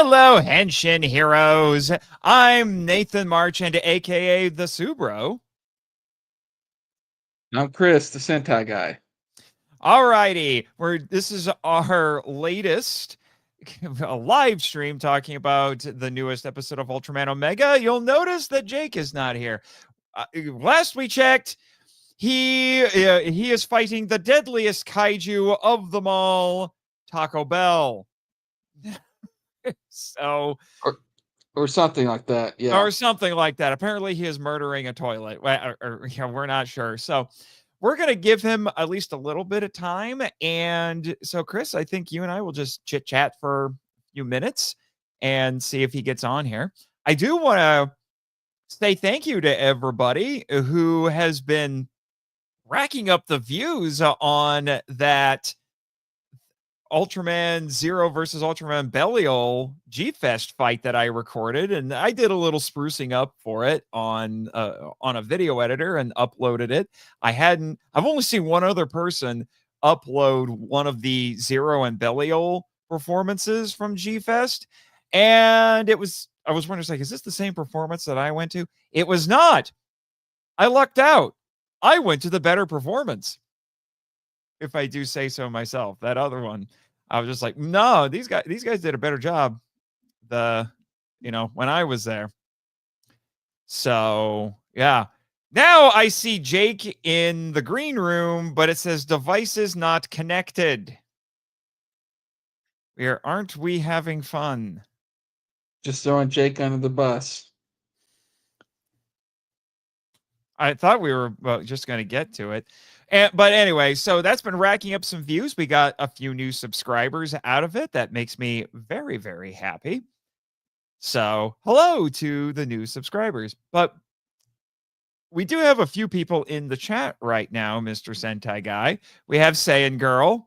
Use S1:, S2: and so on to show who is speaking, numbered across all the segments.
S1: Hello, Henshin heroes. I'm Nathan Marchand, aka the Subro.
S2: I'm Chris, the Sentai guy.
S1: Alrighty, this is our latest a live stream talking about the newest episode of Ultraman Omega. You'll notice that Jake is not here. Last we checked, he is fighting the deadliest kaiju of them all, Taco Bell. So
S2: Or or something like that. Yeah.
S1: or something like that. Apparently, he is murdering a toilet, we're not sure. So, we're gonna give him at least a little bit of time. And so, Chris, I think you and I will just chit chat for a few minutes and see if he gets on here. I do want to say thank you to everybody who has been racking up the views on that Ultraman Zero versus Ultraman Belial G Fest fight that I recorded, and I did a little sprucing up for it on a video editor and uploaded it. I've only seen one other person upload one of the Zero and Belial performances from G Fest, and I was wondering, like, is this the same performance that I went to? It was not. I lucked out. I went to the better performance, if I do say so myself. That other one, I was just like, no, these guys did a better job. When I was there. So yeah. Now I see Jake in the green room, but it says devices not connected. Aren't we having fun?
S2: Just throwing Jake under the bus.
S1: I thought we were just going to get to it. But anyway, so that's been racking up some views. We got a few new subscribers out of it. That makes me very, very happy. So hello to the new subscribers. But we do have a few people in the chat right now, Mr. Sentai Guy. We have Saiyan Girl.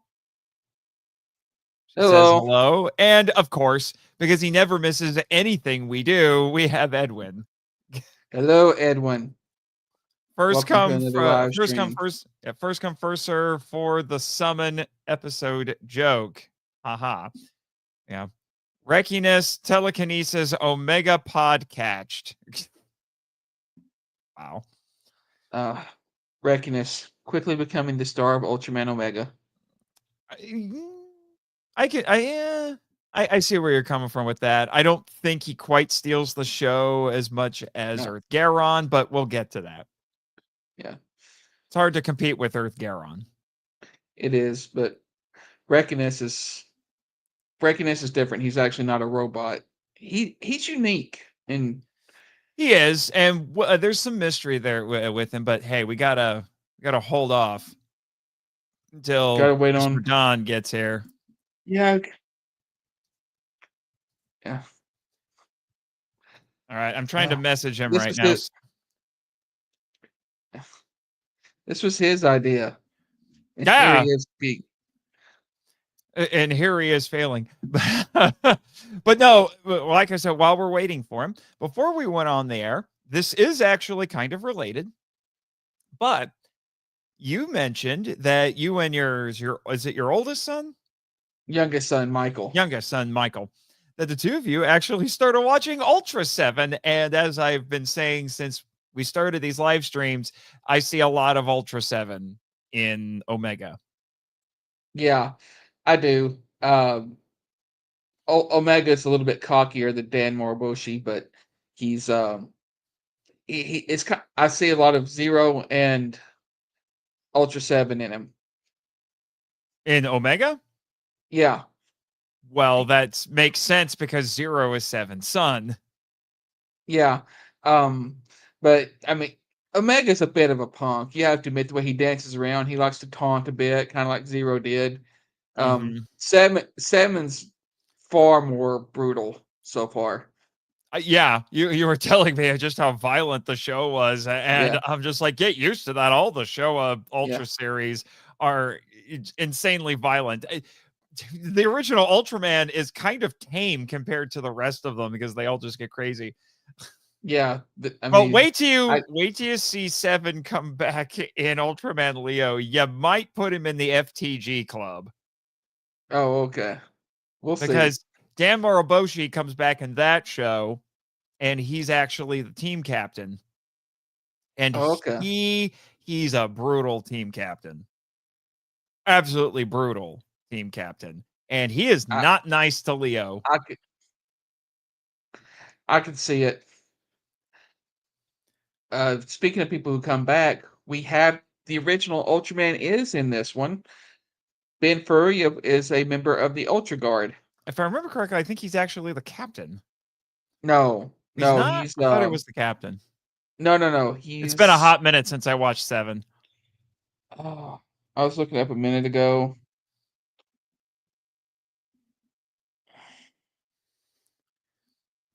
S1: She says hello. And of course, because he never misses anything we do, we have Edwin.
S2: Hello, Edwin.
S1: First come, first serve for the summon episode joke. Haha. Yeah. Reckiness, telekinesis, Omega podcatched. Wow.
S2: Reckiness, quickly becoming the star of Ultraman Omega.
S1: I see where you're coming from with that. I don't think he quite steals the show as much as Earth Garon, but we'll get to that.
S2: Yeah.
S1: It's hard to compete with Earth Garon.
S2: It is, but Reckiness is different. He's actually not a robot. He's unique, and
S1: he is, and there's some mystery there with him. But hey, we gotta hold off until Mr. Don gets here.
S2: Yeah. Yeah.
S1: All right, I'm trying to message him right now.
S2: This was his idea.
S1: And yeah.
S2: Here he is
S1: and here he is failing. But no, like I said, while we're waiting for him, before we went on the air, this is actually kind of related. But you mentioned that you and is it your oldest son?
S2: Youngest son, Michael.
S1: That the two of you actually started watching Ultra 7. And as I've been saying since we started these live streams, I see a lot of Ultra 7 in Omega.
S2: Yeah, I do. Omega is a little bit cockier than Dan Moriboshi, but he's I see a lot of Zero and Ultra 7 in him.
S1: In Omega?
S2: Yeah.
S1: Well, that makes sense because Zero is 7's son.
S2: Yeah. But I mean, Omega's a bit of a punk. You have to admit the way he dances around. He likes to taunt a bit, kind of like Zero did. Seven's far more brutal so far.
S1: Yeah, you were telling me just how violent the show was, and I'm just like, get used to that. All the show Ultra series are insanely violent. The original Ultraman is kind of tame compared to the rest of them because they all just get crazy.
S2: Yeah,
S1: wait till you see 7 come back in Ultraman Leo. You might put him in the FTG club.
S2: Oh, okay. We'll see.
S1: Dan Moroboshi comes back in that show, and he's actually the team captain. And
S2: Oh, okay.
S1: he's a brutal team captain. Absolutely brutal team captain. And he is
S2: I
S1: not nice to Leo.
S2: I could see it. Speaking of people who come back, we have the original Ultraman is in this one. Ben Furia is a member of the Ultra Guard.
S1: If I remember correctly, I think he's actually the captain.
S2: No,
S1: He's
S2: no,
S1: not?
S2: he's
S1: I thought he was the captain.
S2: no.
S1: It's been a
S2: He's
S1: hot minute since I watched 7.
S2: oh, I was looking up a minute ago.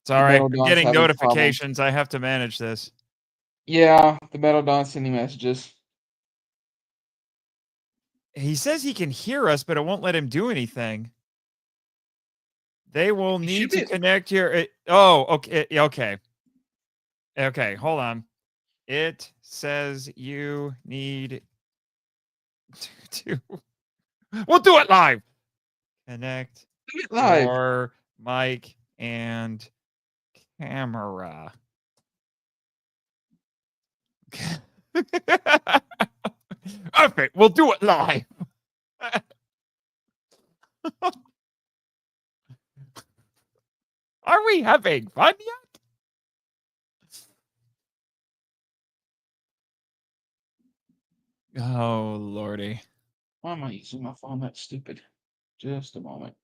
S1: It's all
S2: The
S1: right.
S2: Metal
S1: I'm
S2: Don's
S1: getting
S2: having problems.
S1: notifications. I have to manage this.
S2: Yeah, the Metal Don's sending messages.
S1: He says he can hear us, but it won't let him do anything. They will
S2: He should
S1: need to
S2: be.
S1: connect your. Oh, okay. Okay. Okay. Hold on. It says you need to. We'll do it live. Connect
S2: Live.
S1: your mic and camera. Okay, we'll do it live. Are we having fun yet? Oh, Lordy.
S2: Why am I using my phone? That's stupid. Just a moment.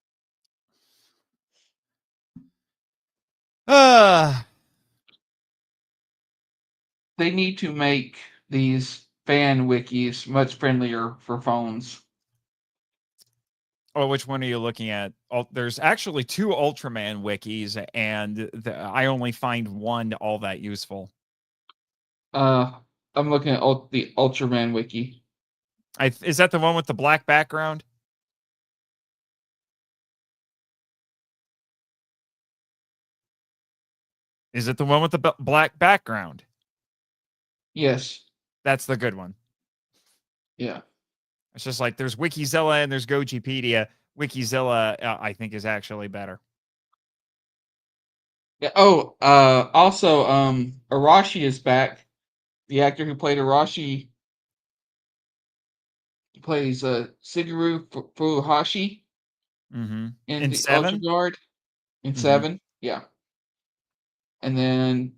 S2: They need to make these fan wikis much friendlier for phones.
S1: Oh, which one are you looking at? There's actually 2 Ultraman wikis, and I only find one all that useful.
S2: I'm looking at the Ultraman wiki.
S1: Is that the one with the black background? Is it the one with the black background?
S2: Yes.
S1: That's the good one.
S2: Yeah.
S1: It's just like there's Wikizilla and there's Gojipedia. Wikizilla, I think, is actually better.
S2: Yeah. Oh, also, Arashi is back. The actor who played Arashi plays Shigeru Furuhashi
S1: Mm-hmm.
S2: in
S1: In
S2: the Ultra
S1: 7?
S2: Guard in
S1: Mm-hmm.
S2: 7. Yeah. And then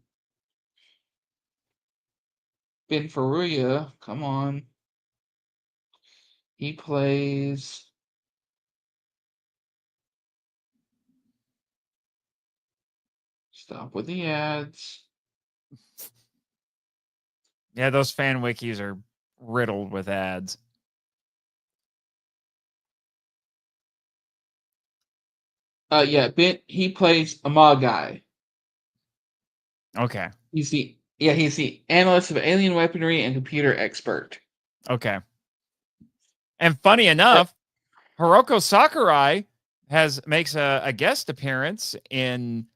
S2: Ben Furuya, come on. He plays. Stop with the ads.
S1: Yeah, those fan wikis are riddled with ads.
S2: Yeah, he plays Amagai.
S1: Okay.
S2: He's the analyst of alien weaponry and computer expert.
S1: Okay. And funny
S2: Uh,
S1: enough, Hiroko Sakurai makes a guest appearance in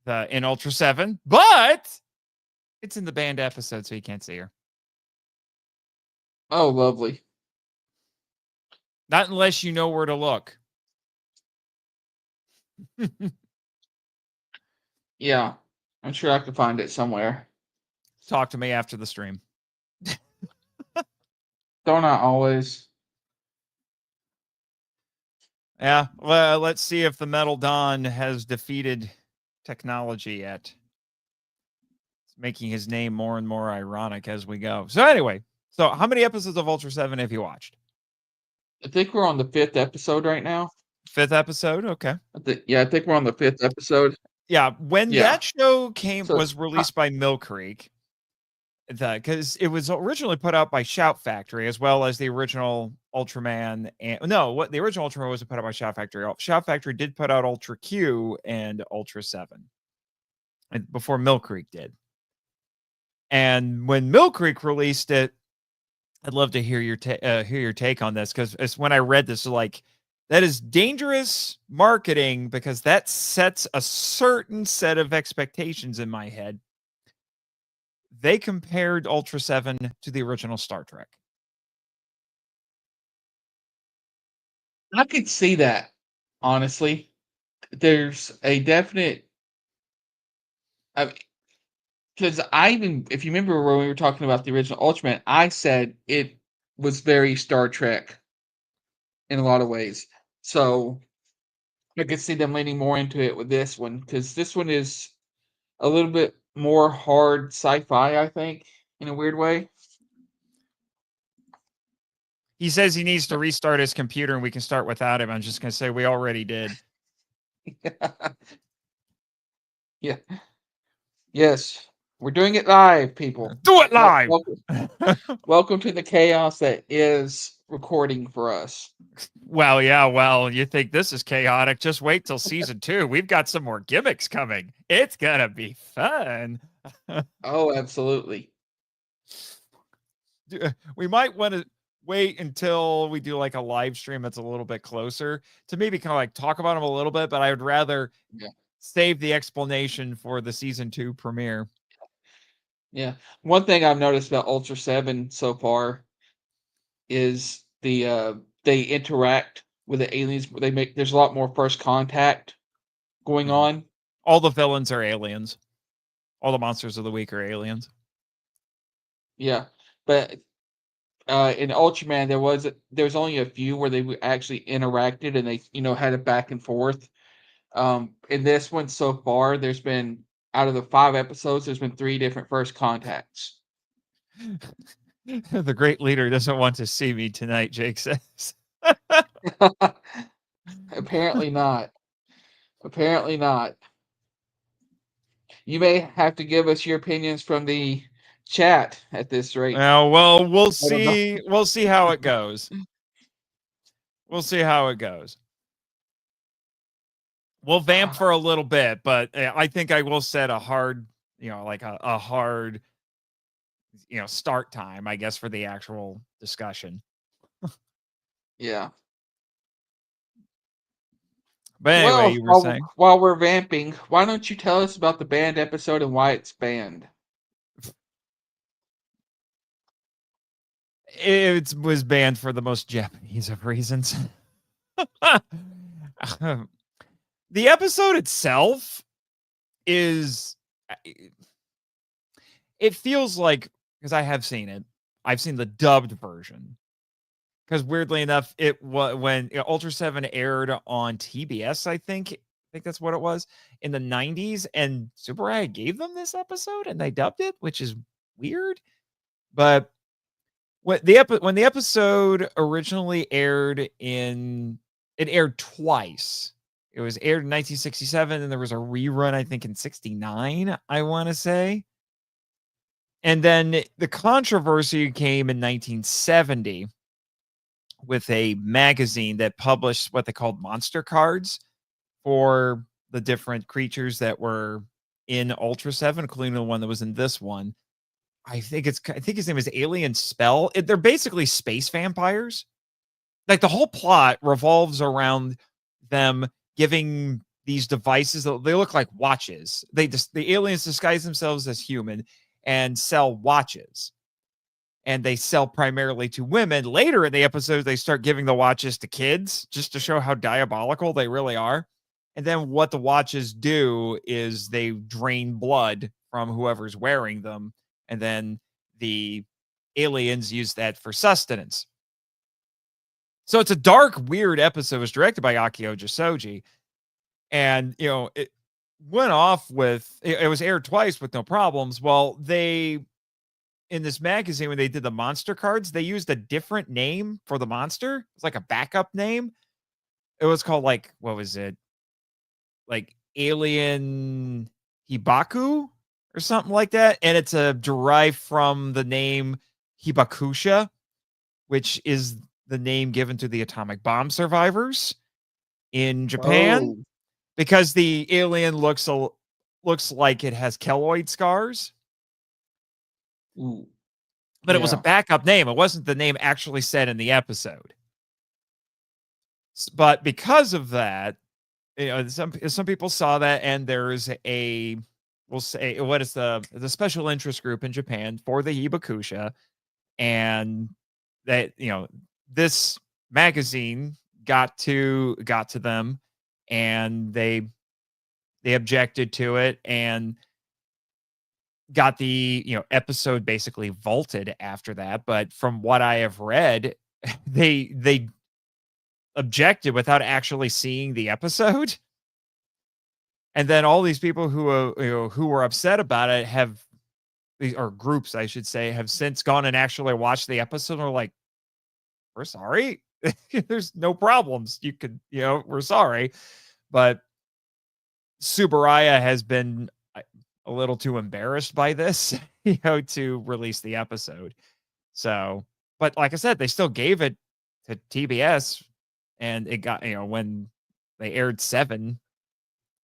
S1: Ultra 7, but it's in the banned episode, so you can't see her.
S2: Oh, lovely.
S1: Not unless you know where to look.
S2: Yeah, I'm sure I could find it somewhere.
S1: Talk to me after the stream.
S2: Don't I always?
S1: Yeah, well, let's see if the Metal Dawn has defeated technology yet. It's making his name more and more ironic as we go. So anyway, so how many episodes of Ultra 7 have you watched?
S2: I think we're on the 5th episode right now.
S1: 5th episode? Okay.
S2: I think we're on the 5th episode.
S1: Yeah, when
S2: Yeah.
S1: that show
S2: So,
S1: was released by Mill Creek, because it was originally put out by Shout Factory as well as the original Ultraman. And what the original Ultraman wasn't put out by Shout Factory. Shout Factory did put out Ultra Q and Ultra 7 before Mill Creek did. And when Mill Creek released it, I'd love to hear your take on this, because it's when I read this, like, that is dangerous marketing, because that sets a certain set of expectations in my head. They compared Ultra 7 to the original Star Trek.
S2: I could see that, honestly. there's a definite. Because if you remember when we were talking about the original Ultraman, I said it was very Star Trek in a lot of ways. So I could see them leaning more into it with this one because this one is a little bit more hard sci-fi, I think, in a weird way.
S1: He says he needs to restart his computer and we can start without him. I'm just going to say we already did.
S2: Yeah. Yes. We're doing it live, people.
S1: Do it live.
S2: Welcome to the chaos that is recording for us.
S1: Well, yeah, well, you think this is chaotic. Just wait till season 2. We've got some more gimmicks coming. It's going to be fun.
S2: Oh, absolutely.
S1: We might want to wait until we do like a live stream that's a little bit closer to maybe kind of like talk about them a little bit, but I would rather save the explanation for the season 2 premiere.
S2: Yeah. One thing I've noticed about Ultra 7 so far is they interact with the aliens. There's a lot more first contact going on.
S1: All the villains are aliens. All the monsters of the week are aliens.
S2: Yeah. But in Ultraman there was only a few where they actually interacted and they had a back and forth. In this one so far, there's been out of the 5 episodes, there's been 3 different first contacts.
S1: The great leader doesn't want to see me tonight, Jake says.
S2: Apparently not. Apparently not. You may have to give us your opinions from the chat at this rate.
S1: Well, we'll see. We'll see how it goes. We'll see how it goes. We'll vamp for a little bit, but I think I will set a hard, like a hard, start time, I guess, for the actual discussion.
S2: Yeah.
S1: But anyway, you were saying?
S2: While we're vamping, why don't you tell us about the banned episode and why it's banned?
S1: It was banned for the most Japanese of reasons. The episode itself is, it feels like, because I have seen it, I've seen the dubbed version. Because weirdly enough, it was when Ultra 7 aired on TBS, I think that's what it was in the 90s, and Tsuburaya gave them this episode and they dubbed it, which is weird. But when the episode originally aired it aired twice. It was aired in 1967 and there was a rerun, I think, in 69, I want to say. And then the controversy came in 1970 with a magazine that published what they called monster cards for the different creatures that were in Ultra 7, including the one that was in this one. I think his name is Alien Spell. They're basically space vampires. Like the whole plot revolves around them giving these devices that they look like watches. The aliens disguise themselves as human and sell watches. And they sell primarily to women. Later in the episode, they start giving the watches to kids just to show how diabolical they really are. And then what the watches do is they drain blood from whoever's wearing them. And then the aliens use that for sustenance. So it's a dark, weird episode. It was directed by Akio Josoji. And, it went off with, it was aired twice with no problems. Well, in this magazine, when they did the monster cards, they used a different name for the monster. It's like a backup name. It was called what was it? Like Alien Hibaku or something like that. And it's derived from the name Hibakusha, which is the name given to the atomic bomb survivors in Japan.
S2: Oh.
S1: Because the alien looks like it has keloid scars.
S2: Ooh.
S1: But it was a backup name. It wasn't the name actually said in the episode. But because of that, some people saw that, and there's we'll say, what is the special interest group in Japan for the Hibakusha, and that this magazine got to them, and they objected to it and got the episode basically vaulted after that. But from what I have read, they objected without actually seeing the episode. And then all these people who were upset about it or groups, I should say, have since gone and actually watched the episode and are like, we're sorry. There's no problems. You could, we're sorry. But Tsuburaya has been a little too embarrassed by this, to release the episode. So, but like I said, they still gave it to TBS, and it got, when they aired 7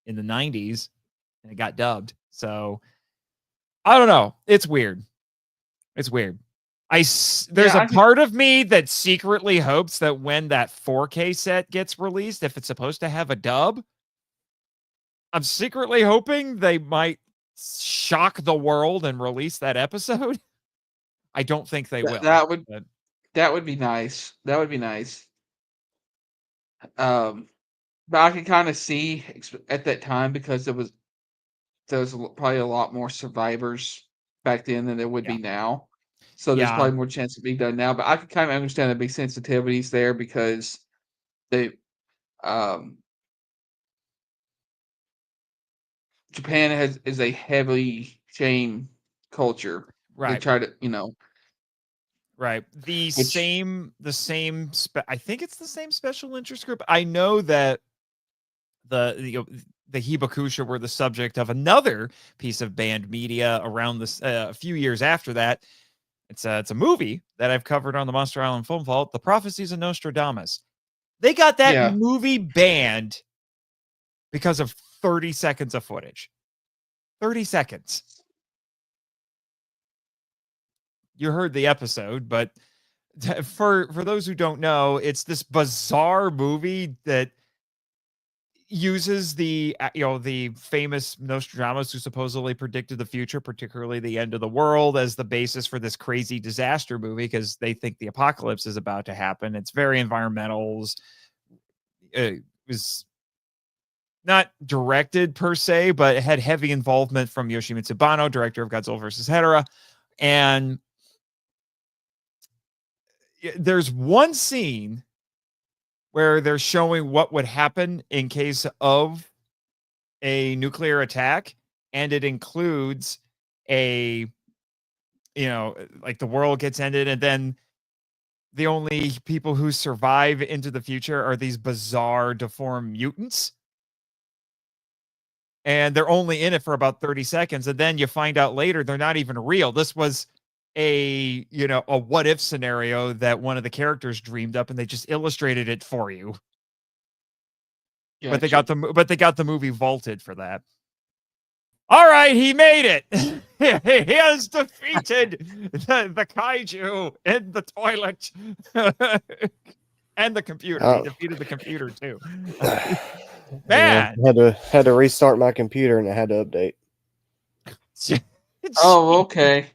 S1: in the 90s, and it got dubbed. So, I don't know. It's weird. It's weird. There's a part of me that secretly hopes that when that 4K set gets released, if it's supposed to have a dub, I'm secretly hoping they might shock the world and release that episode. I don't think they will.
S2: That would be nice. That would be nice. But I can kind of see at that time, because there was probably a lot more survivors back then than there would be now. So there's probably more chance of being done now. But I can kind of understand the big sensitivities there, because they Japan is a heavily shame culture.
S1: Right.
S2: They try to,
S1: right. I think it's the same special interest group. I know that the Hibakusha were the subject of another piece of banned media around this a few years after that. It's a movie that I've covered on the Monster Island Film Vault, The Prophecies of Nostradamus. They got that movie banned because of 30 seconds of footage. 30 seconds. You heard the episode, but for those who don't know, it's this bizarre movie that uses the famous Nostradamus, who supposedly predicted the future, particularly the end of the world, as the basis for this crazy disaster movie, because they think the apocalypse is about to happen. It's very environmental. It was not directed per se, but it had heavy involvement from Yoshimitsu Banno, director of Godzilla vs. Hedorah. And there's one scene where they're showing what would happen in case of a nuclear attack, and it includes like the world gets ended, and then the only people who survive into the future are these bizarre deformed mutants, and they're only in it for about 30 seconds, and then you find out later they're not even real. This was a what if scenario that one of the characters dreamed up, and they just illustrated it for you. Gotcha. But they got the movie vaulted for that. All right, he made it. He has defeated the kaiju in the toilet and the computer. He defeated the computer too. Man,
S3: had to restart my computer, and it had to update.
S2: Oh, okay.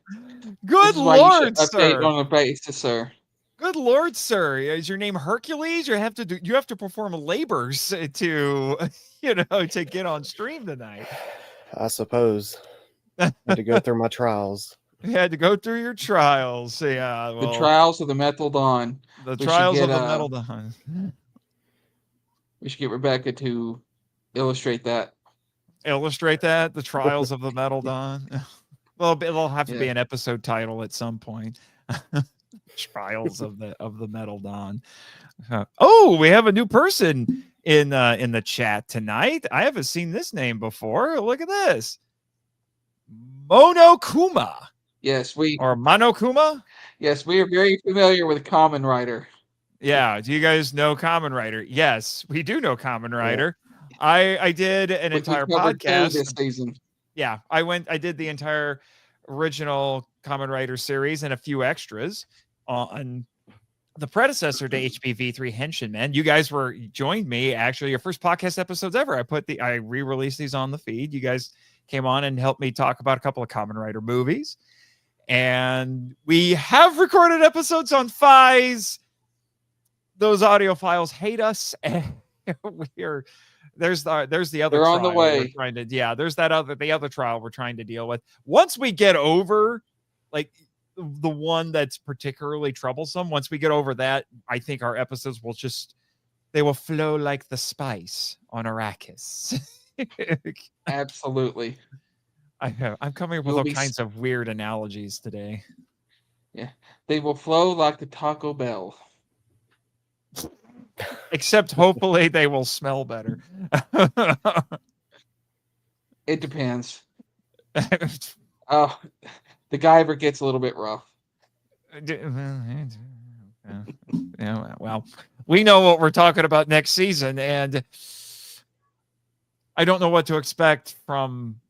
S1: Good Lord, sir.
S2: Update on a basis, sir.
S1: Good Lord, sir. Is your name Hercules? You have to perform labors to to get on stream tonight.
S3: I suppose. I had to go through my trials.
S1: You had to go through your trials. Yeah.
S2: Well, the trials of the Metal Dawn.
S1: The trials of the Metal Dawn.
S2: We should get Rebecca to illustrate that.
S1: Illustrate that? The trials of the Metal Dawn. Well, it'll have to be an episode title at some point. Trials of the Metal Dawn. Oh, we have a new person in the chat tonight. I haven't seen this name before. Look at this. Monokuma.
S2: Yes,
S1: or Monokuma.
S2: Yes, we are very familiar with Kamen Rider.
S1: Yeah, do you guys know Kamen Rider? Yes, we do know Kamen Rider. Yeah. I did an entire podcast
S2: this season.
S1: Yeah, I did the entire original Kamen Rider series and a few extras on the predecessor to HPV3 Henshin, man. You guys joined me, actually, your first podcast episodes ever. I re-released these on the feed. You guys came on and helped me talk about a couple of Kamen Rider movies. And we have recorded episodes on Fies. Those audio files hate us. And we're there's the other
S2: They're on the
S1: trial we're
S2: way.
S1: trying to, yeah, there's the other trial we're trying to deal with. Once we get over like the one that's particularly troublesome, once we get over that, I think our episodes will they will flow like the spice on Arrakis.
S2: Absolutely.
S1: I'm coming up with
S2: You'll
S1: all
S2: be
S1: kinds of weird analogies today.
S2: Yeah. They will flow like the Taco Bell.
S1: Except hopefully they will smell better.
S2: It depends. Oh, the Guyver gets a little bit rough.
S1: Yeah, well, we know what we're talking about next season, and I don't know what to expect from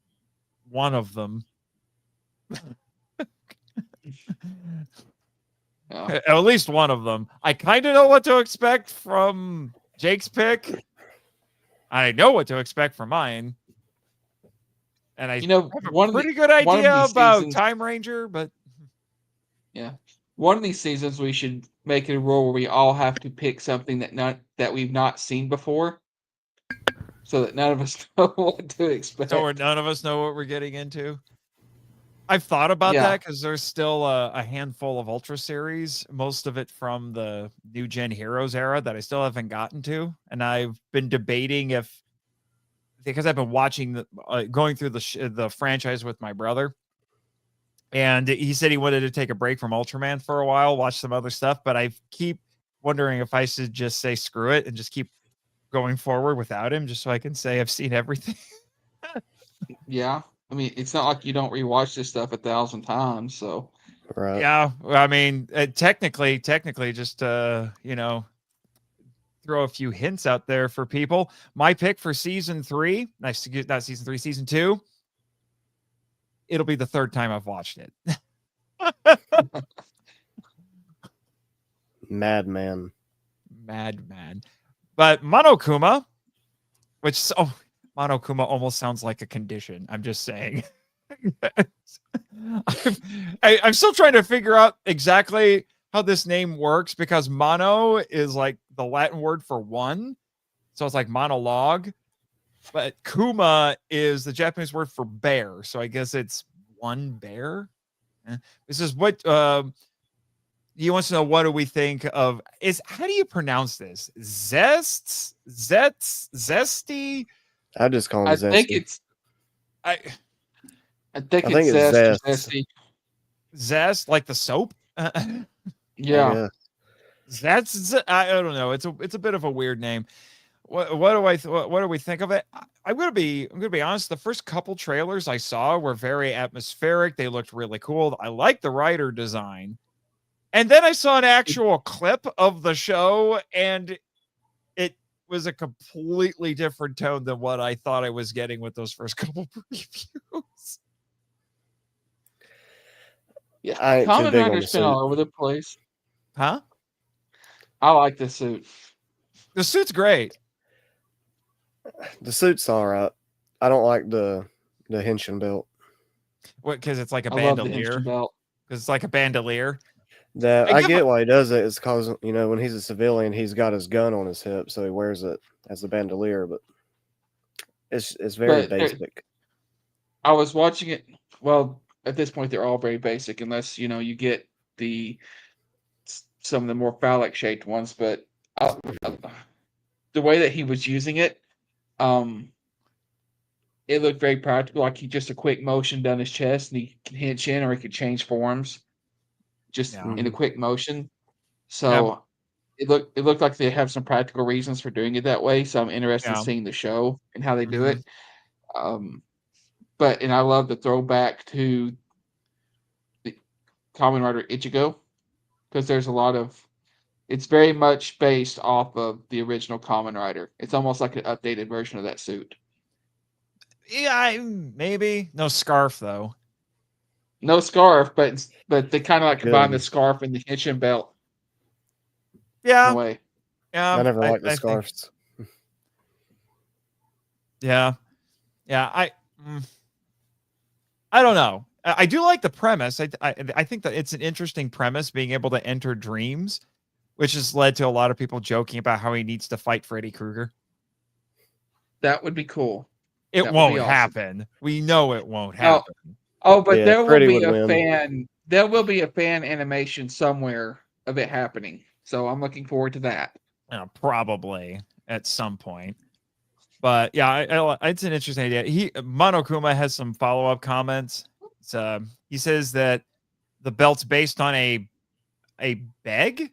S1: one of them.
S2: Yeah.
S1: At least one of them. I kind of know what to expect from Jake's pick. I know what to expect from mine. And I have a pretty good idea about
S2: seasons,
S1: Time Ranger, but
S2: yeah, one of these seasons we should make it a rule where we all have to pick something that we've not seen before, so that none of us know what to expect.
S1: So none of us know what we're getting into. I've thought about that because there's still a handful of Ultra series, most of it from the New Gen Heroes era that I still haven't gotten to, and I've been debating because I've been watching going through the franchise with my brother, and he said he wanted to take a break from Ultraman for a while, watch some other stuff, but I keep wondering if I should just say screw it and just keep going forward without him, just so I can say I've seen everything.
S2: Yeah. I mean, it's not like you don't rewatch this stuff 1,000 times, so.
S3: Right.
S1: Yeah, I mean, technically, just throw a few hints out there for people. My pick for season 3, not season 3, season 2. It'll be the third time I've watched it.
S3: Madman.
S1: But Monokuma, Monokuma almost sounds like a condition. I'm just saying. I'm still trying to figure out exactly how this name works because mono is like the Latin word for one. So it's like monologue. But kuma is the Japanese word for bear. So I guess it's one bear. This is what he wants to know. What do we think of how do you pronounce this? Zesty?
S3: I just call him
S2: I
S3: Zesty.
S2: think it's
S1: I
S2: think it's Zest.
S1: Zest, like the soap.
S2: Yeah.
S1: That's I don't know. It's a bit of a weird name. What do we think of it? I'm gonna be honest. The first couple trailers I saw were very atmospheric. They looked really cool. I like the writer design, and then I saw an actual clip of the show, and it was a completely different tone than what I thought I was getting with those first couple previews.
S2: Yeah, Kamen Rider's been all over the place.
S1: Huh?
S2: I like the suit.
S1: The suit's great.
S3: The suit's all right. I don't like the Henshin belt.
S1: What? Because it's like a
S2: bandolier. I love the
S1: bandolier.
S2: Henshin belt.
S1: Because it's like a bandolier.
S3: I get why he does it. It's because when he's a civilian, he's got his gun on his hip, so he wears it as a bandolier. But it's very basic.
S2: I was watching it. Well, at this point, they're all very basic, unless you get some of the more phallic shaped ones. But the way that he was using it, it looked very practical. Like he just a quick motion down his chest, and he can hinge in, or he could change forms just in a quick motion. So it looked like they have some practical reasons for doing it that way. So I'm interested in seeing the show and how they do it. But I love the throwback to the Kamen Rider Ichigo, because there's a lot of. It's very much based off of the original Kamen Rider. It's almost like an updated version of that suit.
S1: Yeah, maybe no scarf though.
S2: No scarf, but they kind of like combine the scarf and the Henshin belt.
S1: Yeah.
S2: In a way.
S1: Yeah.
S3: I never liked the scarves.
S1: Yeah. I don't know. I do like the premise. I think that it's an interesting premise, being able to enter dreams, which has led to a lot of people joking about how he needs to fight Freddy Krueger.
S2: That would be cool.
S1: It
S2: That would
S1: won't
S2: be awesome.
S1: happen. We know it won't
S2: Oh,
S1: happen.
S2: but
S3: Yeah,
S2: there will
S3: Freddy
S2: be
S3: would
S2: a
S3: win.
S2: fan. There will be a fan animation somewhere of it happening. So I'm looking forward to that.
S1: Probably at some point. But yeah, it's an interesting idea. Monokuma has some follow-up comments. He says that the belt's based on a beg.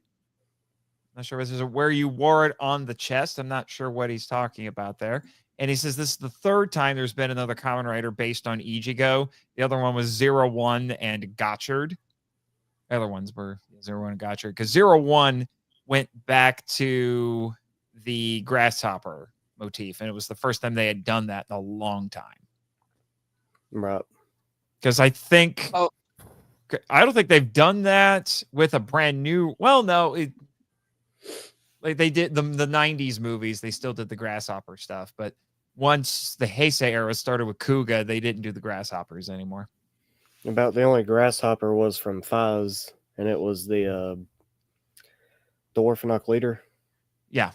S1: Not sure if this is where you wore it on the chest. I'm not sure what he's talking about there. And he says this is the third time there's been another Kamen Rider based on Ichigo. The other one was 01 and Gotchard. The other ones were 01 and Gotchard because 01 went back to the grasshopper motif, and it was the first time they had done that in a long time.
S3: Right.
S1: Because I don't think they've done that with a brand new. Well, no, like they did the 90s movies, they still did the grasshopper stuff, but once the Heisei era started with Kuga, they didn't do the grasshoppers anymore.
S3: About the only grasshopper was from Fives, and it was the Orphanok leader.
S1: Yeah.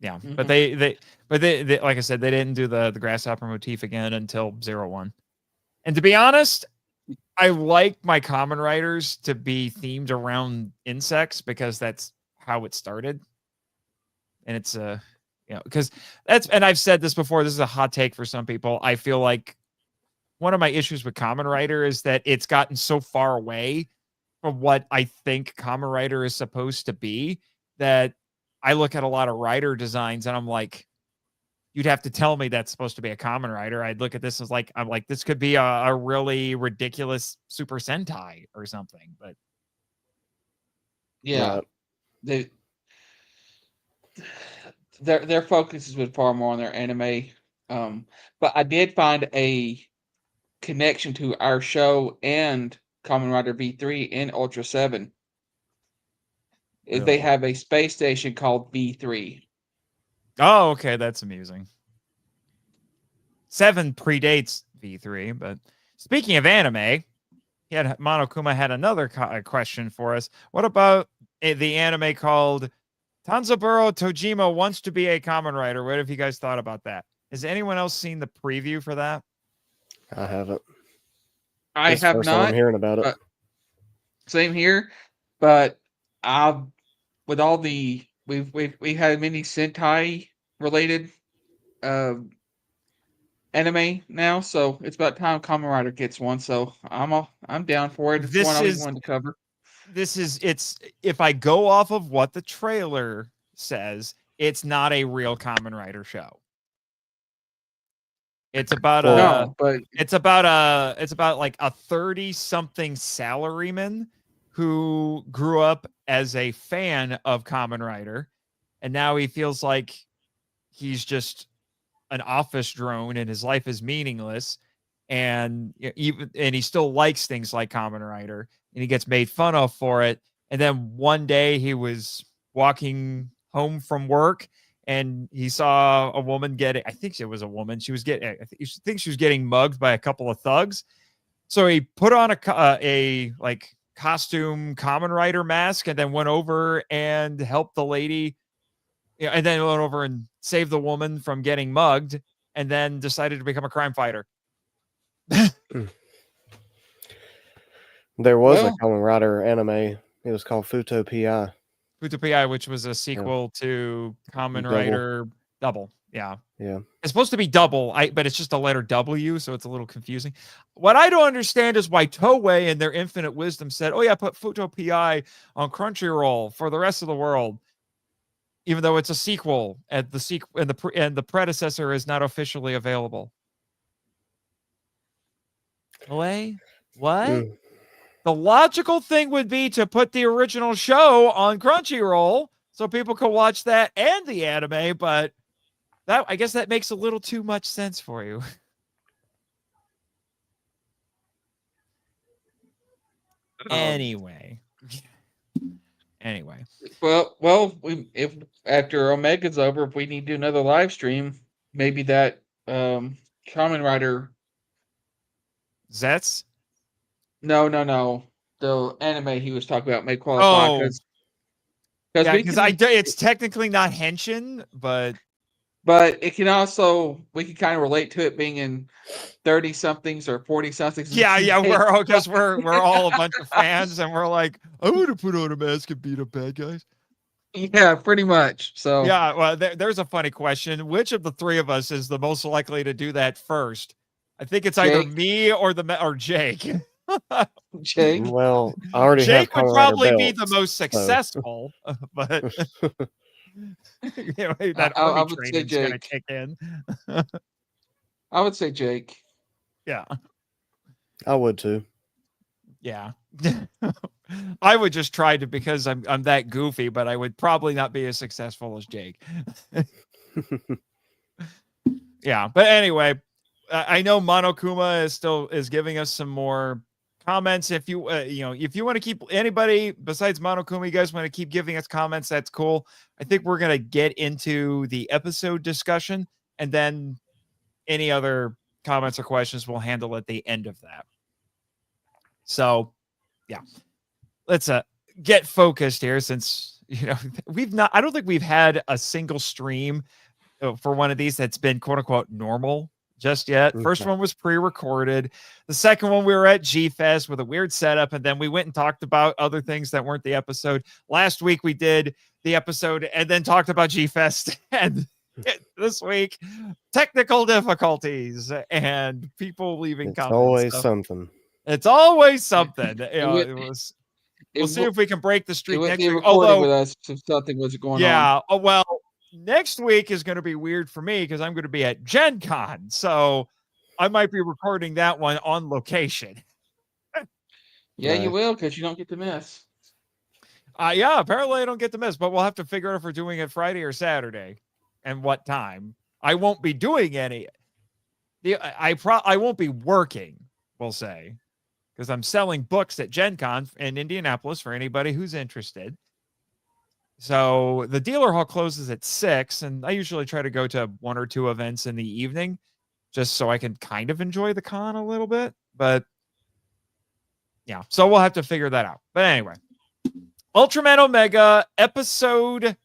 S1: But they like I said, they didn't do the grasshopper motif again until 01. And to be honest, I like my Kamen Riders to be themed around insects because that's how it started. And it's because and I've said this before, this is a hot take for some people. I feel like one of my issues with Kamen Rider is that it's gotten so far away from what I think Kamen Rider is supposed to be that I look at a lot of rider designs and I'm like, you'd have to tell me that's supposed to be a Kamen Rider. I'd look at this as like, I'm like, this could be a really ridiculous Super Sentai or something. But
S2: yeah, their focus has been far more on their anime. But I did find a connection to our show and Kamen Rider V3 in Ultra 7.
S1: Really?
S2: They have a space station called V3.
S1: Oh, okay, that's amusing. 7 predates V3, but speaking of anime, Monokuma had another question for us. What about the anime called Tanzaburo Tojima Wants to Be a Kamen Rider? What have you guys thought about that? Has anyone else seen the preview for that?
S3: I haven't.
S2: I have
S3: first
S2: not.
S3: time I'm hearing about it.
S2: Same here, but with all the we had many Sentai related anime now, so it's about time Kamen Rider gets one. So I'm down for it. It's one I always wanted to cover.
S1: It's if I go off of what the trailer says, it's not a real Kamen Rider show. It's about it's about like a 30-something salaryman who grew up as a fan of Kamen Rider, and now he feels like he's just an office drone and his life is meaningless, and he still likes things like Kamen Rider, and he gets made fun of for it. And then one day he was walking home from work and he saw a woman I think it was a woman. She was getting mugged by a couple of thugs. So he put on a costume Kamen Rider mask and then went over and helped the lady. And then went over and saved the woman from getting mugged, and then decided to become a crime fighter.
S3: There was a Kamen Rider anime. It was called Futo Pi.
S1: Futo Pi, which was a sequel to Kamen Rider Double. Yeah. It's supposed to be double, but it's just a letter W, so it's a little confusing. What I don't understand is why Toei, in their infinite wisdom, said, "Oh yeah, put Futo Pi on Crunchyroll for the rest of the world." Even though it's a sequel, and the predecessor is not officially available. What? The logical thing would be to put the original show on Crunchyroll so people can watch that and the anime, but I guess that makes a little too much sense for you. Anyway.
S2: Well, if after Omega's over, if we need to do another live stream, maybe that Kamen Rider
S1: Zets?
S2: No. The anime he was talking about may qualify
S1: because it's technically not Henshin, but
S2: But it can also we can kind of relate to it being in 30 somethings or 40 somethings.
S1: Yeah, we're all because we're all a bunch of fans, and we're like, I want to put on a mask and beat up bad guys.
S2: Yeah, pretty much. So
S1: Yeah, well, there's a funny question. Which of the three of us is the most likely to do that first? I think it's either
S2: Jake.
S1: me or Jake.
S2: Jake.
S3: Well, I already have
S1: Jake would
S3: Kamen Rider
S1: probably be the
S3: belts,
S1: most
S3: so
S1: successful, but that
S2: I
S1: army
S2: would say
S1: training's gonna
S2: Jake.
S1: kick in.
S2: I would say Jake.
S1: Yeah,
S3: I would too.
S1: yeah. I would just try to because I'm that goofy, but I would probably not be as successful as Jake. Yeah, but anyway, I know Monokuma is giving us some more comments. If you if you want to keep anybody besides Monokuma, you guys want to keep giving us comments, that's cool. I think we're gonna get into the episode discussion, and then any other comments or questions we'll handle at the end of that. So, yeah, let's get focused here since I don't think we've had a single stream for one of these that's been quote unquote normal just yet. First one was pre-recorded. The second one we were at G-Fest with a weird setup, and then we went and talked about other things that weren't the episode. Last week we did the episode and then talked about G-Fest, and this week technical difficulties and people leaving
S3: It's
S1: comments.
S3: always
S1: So
S3: something.
S1: it's always something. We'll see
S2: would-
S1: if we can break the
S2: It
S1: streak
S2: wouldn't
S1: next
S2: be
S1: week.
S2: recording with us if something was going on.
S1: Yeah. Oh, well, next week is going to be weird for me because I'm going to be at Gen Con. So I might be recording that one on location.
S2: Yeah, you
S3: Nice.
S2: will because you don't get to miss.
S1: Yeah, apparently I don't get to miss, but we'll have to figure out if we're doing it Friday or Saturday and what time. I won't be doing any. I won't be working, we'll say, because I'm selling books at Gen Con in Indianapolis for anybody who's interested. So the dealer hall closes at 6, and I usually try to go to one or two events in the evening just so I can kind of enjoy the con a little bit. But yeah, so we'll have to figure that out. But anyway, Ultraman Omega episode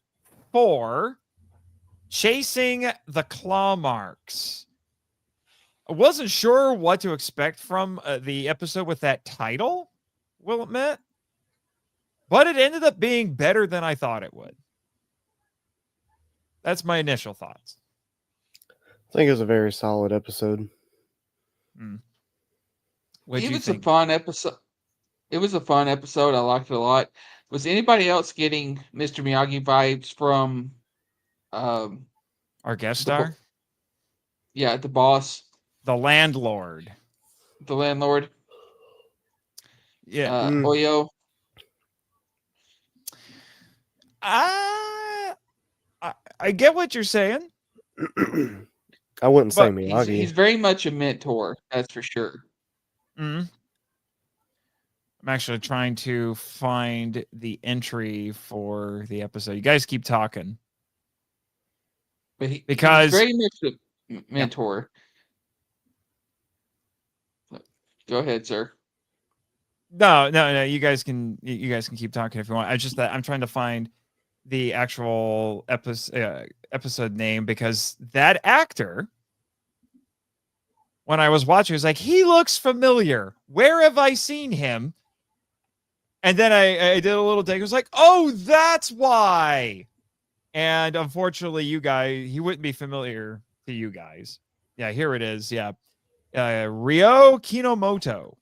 S1: 4, Chasing the Claw Marks. I wasn't sure what to expect from the episode with that title, will admit. But it ended up being better than I thought it would. That's my initial thoughts.
S3: I think it was a very solid episode.
S1: What'd you
S2: A
S1: think?
S2: fun episode. It was a fun episode. I liked it a lot. Was anybody else getting Mr. Miyagi vibes from
S1: Our guest star?
S2: the boss,
S1: The landlord.
S2: the landlord,
S1: Yeah.
S2: Oyo?
S1: I get what you're saying.
S3: I wouldn't say
S1: But
S3: Miyagi.
S2: He's very much a mentor, that's for sure.
S1: I'm actually trying to find the entry for the episode. You guys keep talking.
S2: But he's
S1: Because
S2: very much a mentor. Go ahead, sir.
S1: No. You guys can keep talking if you want. I'm trying to find the actual episode name because that actor, when I was watching, was like, he looks familiar. Where have I seen him? And then I did a little dig. I was like, oh, that's why. And unfortunately, he wouldn't be familiar to you guys. Yeah, here it is. Yeah. Ryo Kinomoto.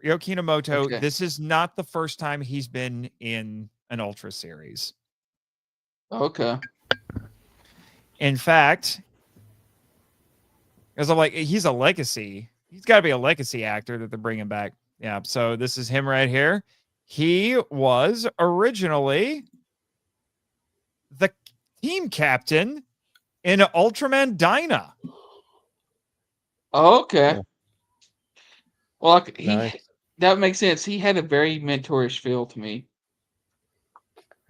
S1: Ryo Kinomoto.
S2: Okay.
S1: This is not the first time he's been in an Ultra series.
S2: Okay.
S1: In fact, because I'm like, he's a legacy. He's got to be a legacy actor that they're bringing back. Yeah. So this is him right here. He was originally the team captain in Ultraman Dyna.
S2: Okay. Well,
S3: Nice.
S2: that makes sense. He had a very mentorish feel to me.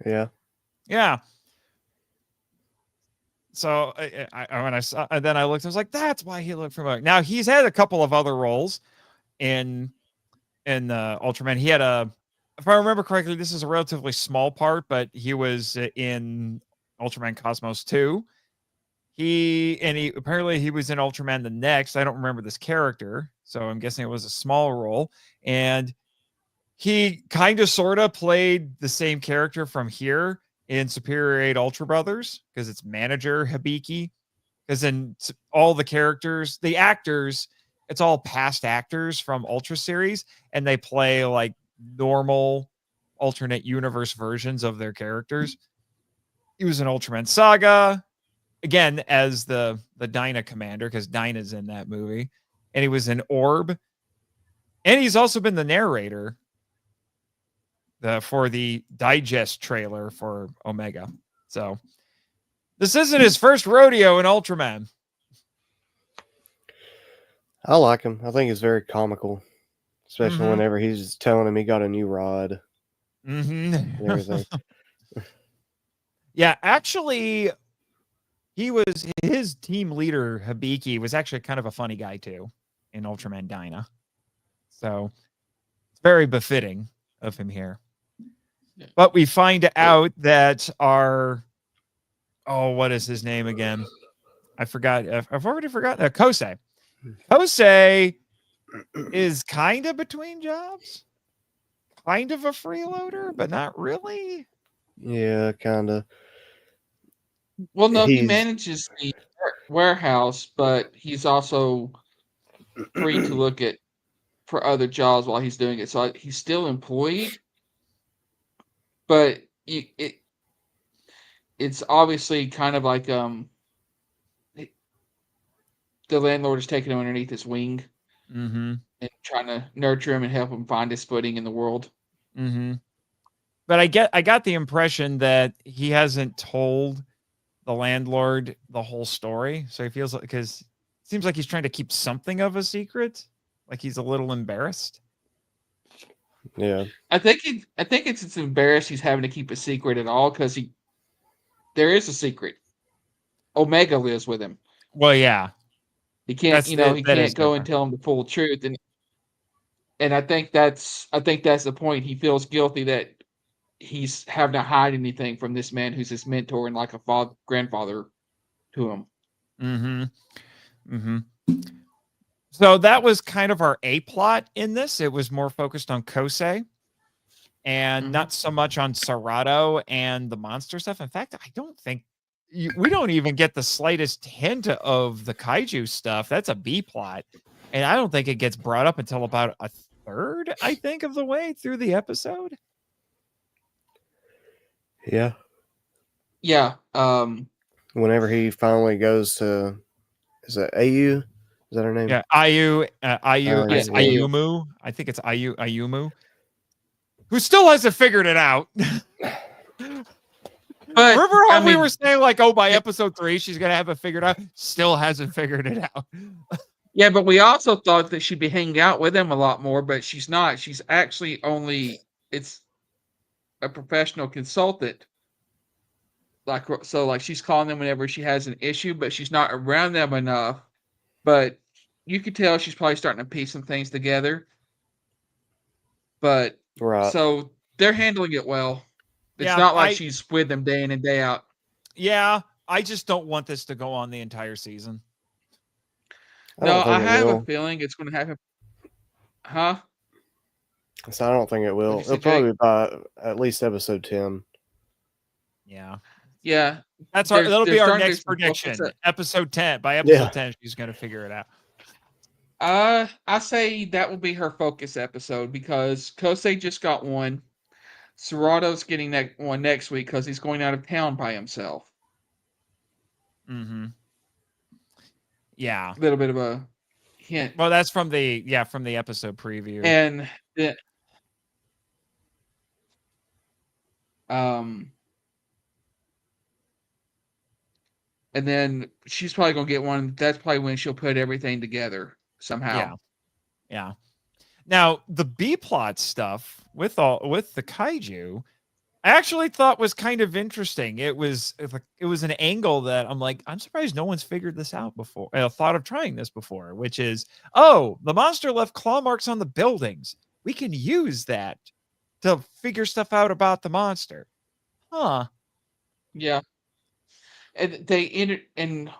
S3: Yeah.
S1: Yeah. So when I saw, and then I looked, I was like, that's why he looked familiar. Now he's had a couple of other roles in Ultraman. He had if I remember correctly, this is a relatively small part, but he was in Ultraman Cosmos 2. He apparently he was in Ultraman the Next. I don't remember this character, so I'm guessing it was a small role. And he kind of sort of played the same character from here in Superior 8 Ultra Brothers, because it's manager Hibiki. Because in all the characters, the actors, it's all past actors from Ultra series, and they play like normal alternate universe versions of their characters. He was in Ultraman Saga, again, as the Dyna commander, because Dyna's in that movie. And he was in Orb. And he's also been the narrator for the digest trailer for Omega. So this isn't his first rodeo in Ultraman.
S3: I like him. I think he's very comical, especially whenever he's telling him he got a new rod. And everything.
S1: Yeah, actually, his team leader, Hibiki, was actually kind of a funny guy too in Ultraman Dyna. So it's very befitting of him here. Yeah. But we find out that what is his name again? I forgot. I've already forgotten. Kosei. Kosei is kind of between jobs. Kind of a freeloader, but not really.
S3: Yeah, kind of.
S2: Well, no, he manages the warehouse, but he's also free to look for other jobs while he's doing it. So he's still employed, but it's obviously kind of like the landlord is taking him underneath his wing and trying to nurture him and help him find his footing in the world.
S1: But I got the impression that he hasn't told the landlord the whole story, so he feels like, because it seems like he's trying to keep something of a secret, like he's a little embarrassed.
S3: Yeah,
S2: I think it's embarrassed he's having to keep a secret at all, because there is a secret. Omega lives with him.
S1: Well, yeah,
S2: he can't he can't go and tell him the full truth, and I think that's the point. He feels guilty that he's having to hide anything from this man who's his mentor and like a grandfather to him.
S1: So that was kind of our A plot in this. It was more focused on Kosei and not so much on Serato and the monster stuff. In fact, I don't think we don't even get the slightest hint of the kaiju stuff. That's a B plot. And I don't think it gets brought up until about a third, I think, of the way through the episode.
S3: Yeah.
S2: Yeah.
S3: Whenever he finally goes to, is it AU? Is that her name?
S1: Yeah, Ayumu. I think it's Ayumu. Who still hasn't figured it out. But remember how we were saying, like, by episode 3, she's going to have it figured out? Still hasn't figured it out.
S2: Yeah, but we also thought that she'd be hanging out with him a lot more, but she's not. She's actually it's a professional consultant. Like she's calling them whenever she has an issue, but she's not around them enough. But you could tell she's probably starting to piece some things together. But so they're handling it well. It's not like she's with them day in and day out.
S1: Yeah, I just don't want this to go on the entire season.
S2: I have a feeling it's going to happen. Huh?
S3: So I don't think it will. It'll probably be by at least episode 10.
S1: Yeah.
S2: Yeah.
S1: That'll be our next prediction. Episode 10. By episode 10, she's going to figure it out.
S2: I say that will be her focus episode, because Kosei just got one. Serato's getting one next week because he's going out of town by himself.
S1: Yeah.
S2: A little bit of a hint.
S1: Well, that's from the episode preview.
S2: And and then she's probably gonna get one. That's probably when she'll put everything together somehow.
S1: Yeah. Now the B plot stuff with the kaiju, I actually thought was kind of interesting. It was an angle that I'm surprised no one's figured this out before. Thought of trying this before, which is, the monster left claw marks on the buildings. We can use that to figure stuff out about the monster. Huh.
S2: Yeah. And they entered, and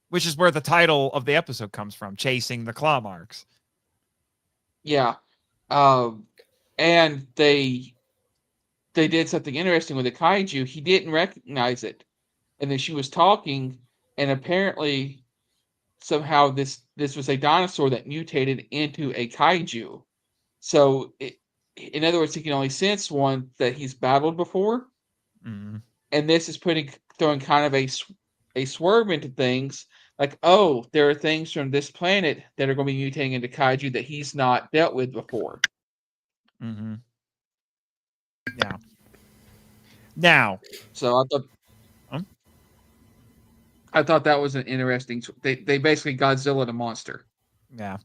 S1: which is where the title of the episode comes from, Chasing the Claw Marks.
S2: yeah, and they did something interesting with the kaiju. He didn't recognize it, and then she was talking, and apparently somehow this was a dinosaur that mutated into a kaiju. So, in other words, he can only sense one that he's battled before,
S1: Mm.
S2: and this is throwing kind of a swerve into things. Like, oh, there are things from this planet that are going to be mutating into kaiju that he's not dealt with before.
S1: Mm-hmm. Yeah. Now,
S2: so I thought that was an interesting. They basically Godzilla a monster.
S1: Yeah.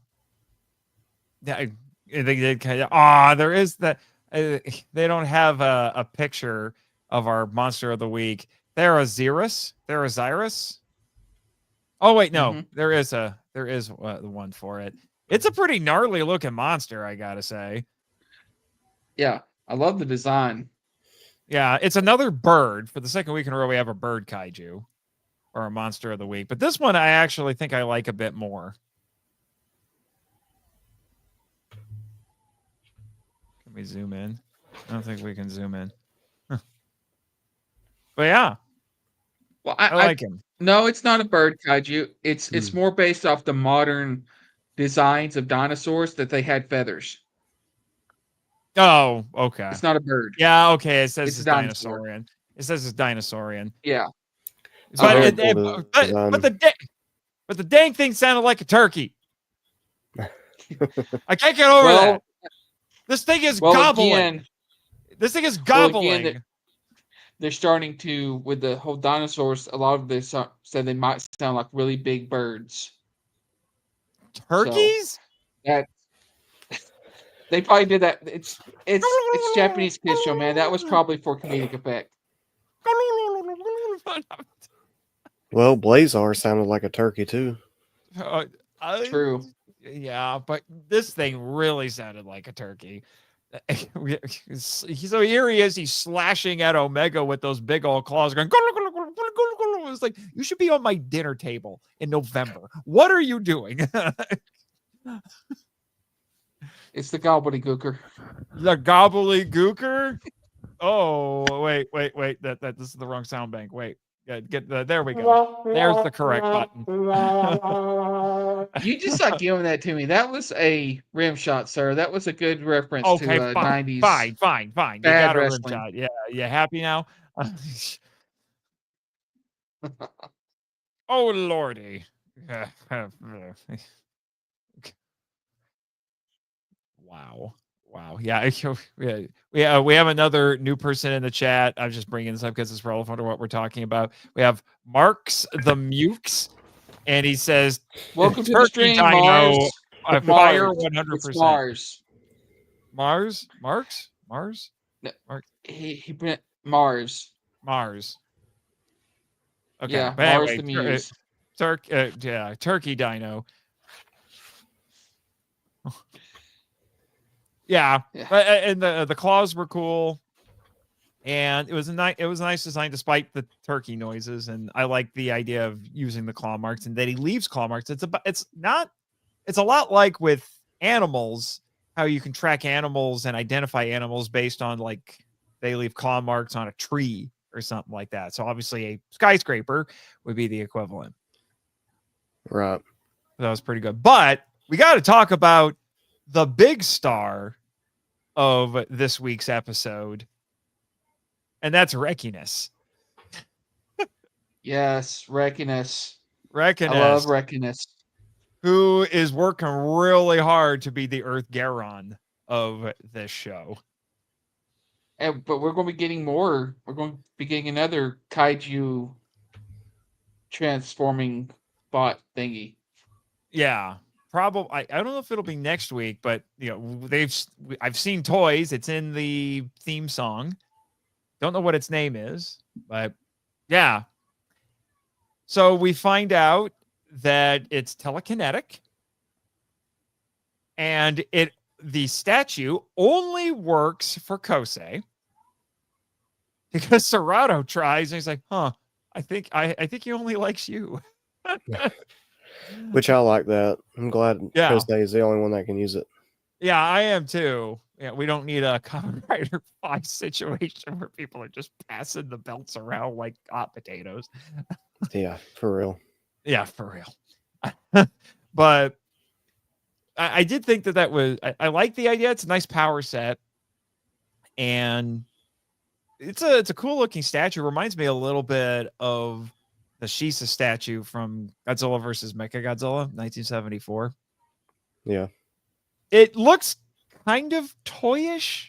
S1: Yeah. They did kind of. There is that. They don't have a picture of our monster of the week. Therizirus. Oh wait, no.
S2: Mhm.
S1: There is the one for it. It's a pretty gnarly looking monster, I gotta say.
S2: Yeah, I love the design.
S1: Yeah, it's another bird. For the second week in a row, we have a bird kaiju or a monster of the week. But this one I actually think I like a bit more. Can we zoom in? I don't think we can zoom in. But yeah,
S2: Well,
S1: I like him.
S2: No, it's not a bird kaiju. It's more based off the modern designs of dinosaurs that they had feathers.
S1: Oh, okay.
S2: It's not a bird.
S1: Yeah, okay. It says
S2: It's a
S1: it's
S2: dinosaur.
S1: dinosaurian. It says it's dinosaurian.
S2: Yeah.
S1: But,
S3: very cool
S1: but the dang thing sounded like a turkey. I can't get over that. This thing is gobbling.
S2: Again,
S1: this thing is gobbling.
S2: They're starting to, with the whole dinosaurs, a lot of this said they might sound like really big birds.
S1: Turkeys?
S2: So they probably did that. It's Japanese kids show, man. That was probably for comedic effect.
S3: Well, Blazar sounded like a turkey too.
S2: True.
S1: Yeah, but this thing really sounded like a turkey. So here he is. He's slashing at Omega with those big old claws going. It's like, you should be on my dinner table in November. What are you doing?
S2: It's the gobbledygooker.
S1: The gobbledygooker? Oh, wait. This is the wrong sound bank. Wait. There we go. There's the correct button.
S2: You just like giving that to me. That was a rim shot, sir. That was a good reference to 90s.
S1: Fine. You got a rim shot. Yeah, you happy now? Oh lordy. Wow. Yeah. We have another new person in the chat. I'm just bringing this up because it's relevant to what we're talking about. We have Marks the Mukes, and he says,
S2: "Welcome to the stream, Mars.
S1: Fire 100%.
S2: Mars.
S1: Marks.
S2: No, he meant Mars.
S1: Okay.
S2: Yeah,
S1: but
S2: Mars
S1: anyway,
S2: the Muse.
S1: Turkey Dino. Yeah. And the claws were cool, and it was a nice design despite the turkey noises. And I like the idea of using the claw marks and that he leaves claw marks. It's a lot like with animals, how you can track animals and identify animals based on like they leave claw marks on a tree or something like that. So obviously a skyscraper would be the equivalent.
S3: Right.
S1: That was pretty good. But we got to talk about the big star of this week's episode, and that's Reckiness.
S2: Yes, Reckiness.
S1: I
S2: love Reckiness.
S1: Who is working really hard to be the Earth Garon of this show.
S2: But we're going to be getting more. We're going to be getting another kaiju transforming bot thingy.
S1: Yeah, probably. I don't know if it'll be next week, but I've seen toys. It's in the theme song. Don't know what its name is, but yeah. So we find out that it's telekinetic, and the statue only works for Kosei. because Serato tries and he's like, huh, I think he only likes you.
S3: Which I like that. I'm glad
S1: Yeah.
S3: Kosei is the only one that can use it.
S1: Yeah, I am too. Yeah, we don't need a Kamen Rider 5 situation where people are just passing the belts around like hot potatoes.
S3: Yeah, for real.
S1: Yeah, for real. But I did think that was, I like the idea. It's a nice power set. And it's a cool looking statue. Reminds me a little bit of the Shisa statue from Godzilla versus Mechagodzilla, 1974.
S3: Yeah.
S1: It looks kind of toyish,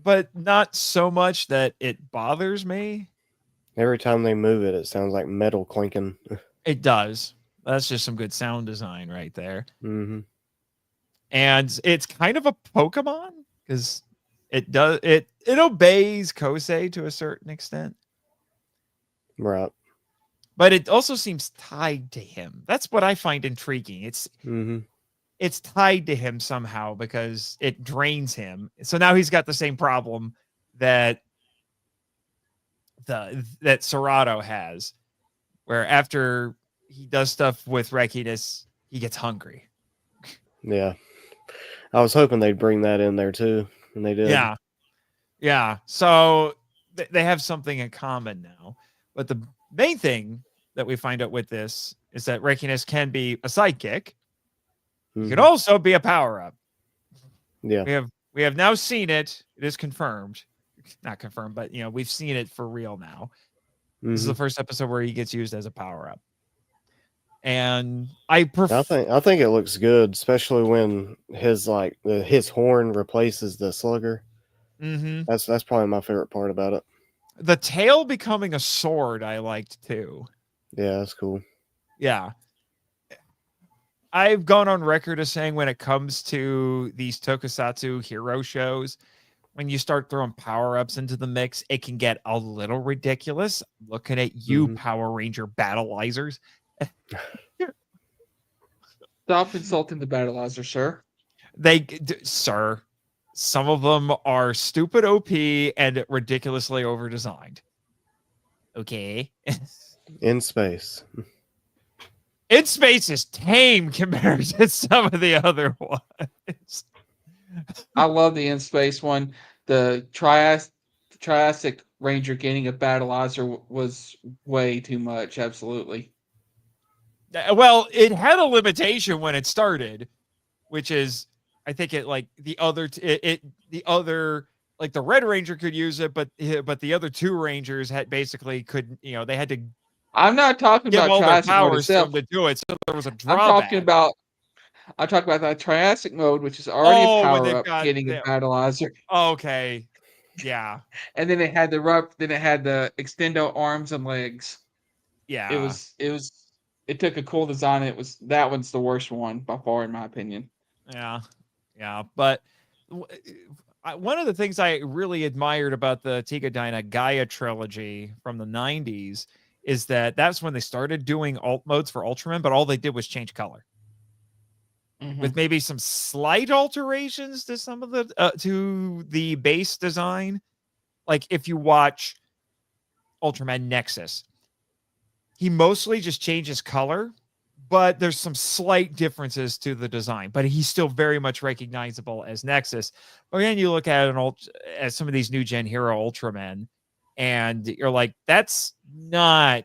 S1: but not so much that it bothers me.
S3: Every time they move it, it sounds like metal clinking.
S1: It does. That's just some good sound design right there.
S3: Mm-hmm.
S1: And it's kind of a Pokemon because it obeys Kosei to a certain extent.
S3: Right.
S1: But it also seems tied to him. That's what I find intriguing. It's tied to him somehow because it drains him. So now he's got the same problem that Serato has, where after he does stuff with Rekiness, he gets hungry.
S3: Yeah. I was hoping they'd bring that in there too, and they did.
S1: Yeah. Yeah. So they have something in common now. But the main thing that we find out with this is that Rekiness can be a sidekick. It could also be a power-up.
S3: Yeah.
S1: We have now seen it. It is confirmed. Not confirmed, but we've seen it for real now. This is the first episode where he gets used as a power-up. And I
S3: think it looks good, especially when his horn replaces the slugger.
S1: Mm-hmm.
S3: That's probably my favorite part about it.
S1: The tail becoming a sword I liked too.
S3: Yeah, that's cool.
S1: Yeah. I've gone on record as saying when it comes to these tokusatsu hero shows, when you start throwing power-ups into the mix, it can get a little ridiculous. Looking at you, Power Ranger battleizers.
S2: Stop insulting the battleizer, sir.
S1: Sir, some of them are stupid OP and ridiculously over-designed. Okay.
S3: In space.
S1: In space is tame compared to some of the other ones.
S2: I love the in space one. The Triassic Ranger getting a battleizer was way too much. Absolutely.
S1: Well, it had a limitation when it started, which is, I think it like the other like the Red Ranger could use it, but the other two Rangers couldn't. They had to.
S2: I'm not talking
S1: give
S2: about
S1: all their
S2: Triassic mode
S1: powers to
S2: itself.
S1: them to do it, so there was a drawback.
S2: I'm talking about that Triassic mode, which is already a power up, getting a battleizer.
S1: Okay, yeah.
S2: And then it had the extendo arms and legs.
S1: Yeah,
S2: it took a cool design. That one's the worst one by far, in my opinion.
S1: Yeah. But one of the things I really admired about the Tigadyna Gaia trilogy from the 90s is that's when they started doing alt modes for Ultraman, but all they did was change color. With maybe some slight alterations to some of to the base design. Like if you watch Ultraman Nexus, he mostly just changes color, but there's some slight differences to the design, but he's still very much recognizable as Nexus. But then you look at at some of these new gen hero Ultramen, and you're like, that's not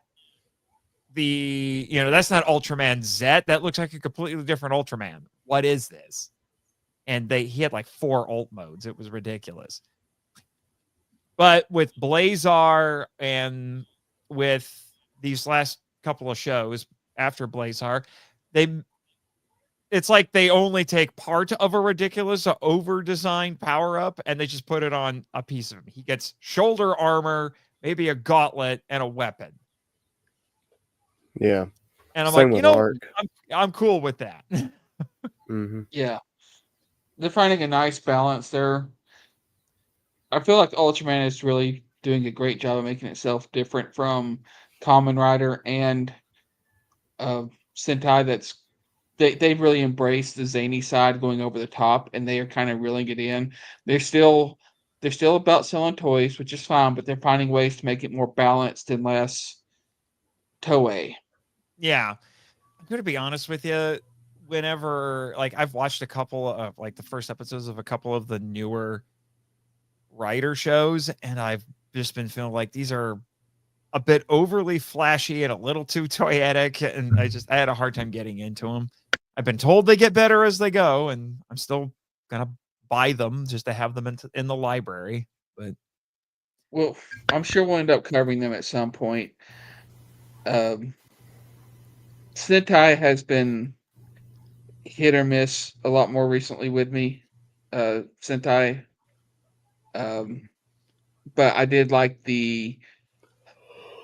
S1: that's not Ultraman Z. That looks like a completely different Ultraman. What is this? And he had like 4 alt modes. It was ridiculous. But with Blazar and with these last couple of shows after Blazar, it's like they only take part of a ridiculous over-designed power-up and they just put it on a piece of him. He gets shoulder armor, maybe a gauntlet, and a weapon.
S3: Yeah.
S1: And I'm like, I'm cool with that.
S2: Yeah. They're finding a nice balance there. I feel like Ultraman is really doing a great job of making itself different from Kamen Rider and Sentai. They've really embraced the zany side, going over the top, and they are kind of reeling it in. They're still they're still about selling toys, which is fine, but they're finding ways to make it more balanced and less Toei.
S1: Yeah. I'm going to be honest with you. Whenever, like, I've watched a couple of, like, the first episodes of a couple of the newer writer shows, and I've just been feeling like these are a bit overly flashy and a little too toyetic, and I had a hard time getting into them. I've been told they get better as they go, and I'm still gonna buy them just to have them in the library. But
S2: Well, I'm sure we'll end up covering them at some point. Sentai has been hit or miss a lot more recently with me. Sentai. But I did like the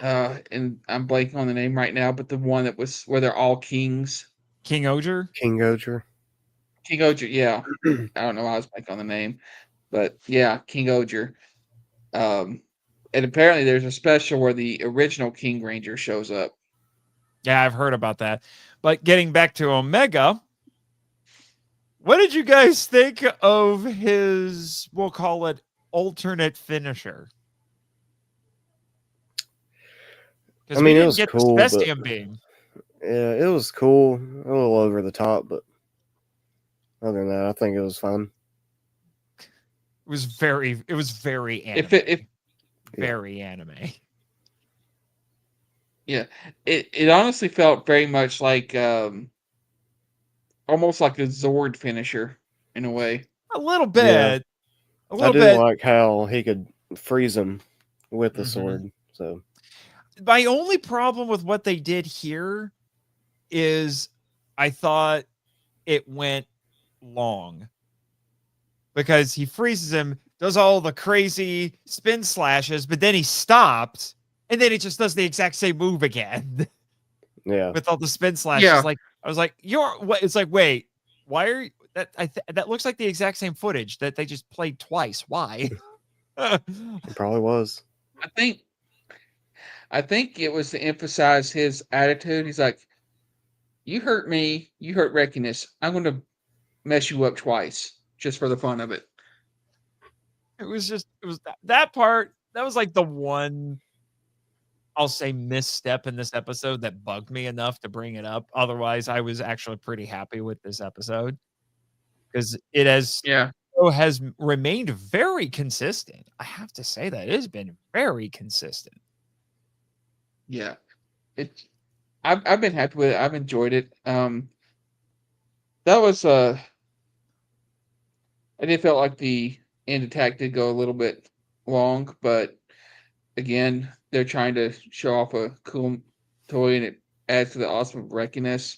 S2: and I'm blanking on the name right now, but the one that was where they're all kings.
S1: King Oger?
S3: King Oger.
S2: King Oger, yeah. I don't know why I was blanking on the name. But yeah, King Oger. And apparently there's a special where the original King Ranger shows up.
S1: Yeah, I've heard about that. But getting back to Omega, what did you guys think of his, we'll call it, alternate finisher?
S3: I
S1: Because we
S3: mean, it
S1: didn't
S3: was
S1: get
S3: cool,
S1: the
S3: but
S1: Bestium beam.
S3: yeah, it was cool. A little over the top, but other than that, I think it was fun.
S1: It was very anime.
S2: If
S1: very anime.
S2: Yeah, it honestly felt very much like almost like a Zord finisher in a way.
S1: A little bit.
S3: Yeah.
S1: A
S3: I
S1: little
S3: didn't
S1: bit.
S3: like how he could freeze him with the
S1: Mhm.
S3: sword. So
S1: My only problem with what they did here is I thought it went long. Because he freezes him, does all the crazy spin slashes, but then he stopped, and then he just does the exact same move again
S3: yeah,
S1: with all the spin slashes.
S2: Yeah.
S1: Like I was like, "You're what?" It's like, wait, why are you, that? That looks like the exact same footage that they just played twice. Why?
S3: it probably was.
S2: I think it was to emphasize his attitude. He's like, "You hurt me, you hurt Reckiness. I'm going to mess you up twice just for the fun of it."
S1: It was that part. That was like the one, I'll say, misstep in this episode that bugged me enough to bring it up. Otherwise, I was actually pretty happy with this episode because it
S2: Yeah.
S1: has remained very consistent. I have to say that it has been very consistent.
S2: Yeah. I've been happy with it. I've enjoyed it. That was I did felt like the end attack did go a little bit long, but again, they're trying to show off a cool toy and it adds to the awesome Reckiness.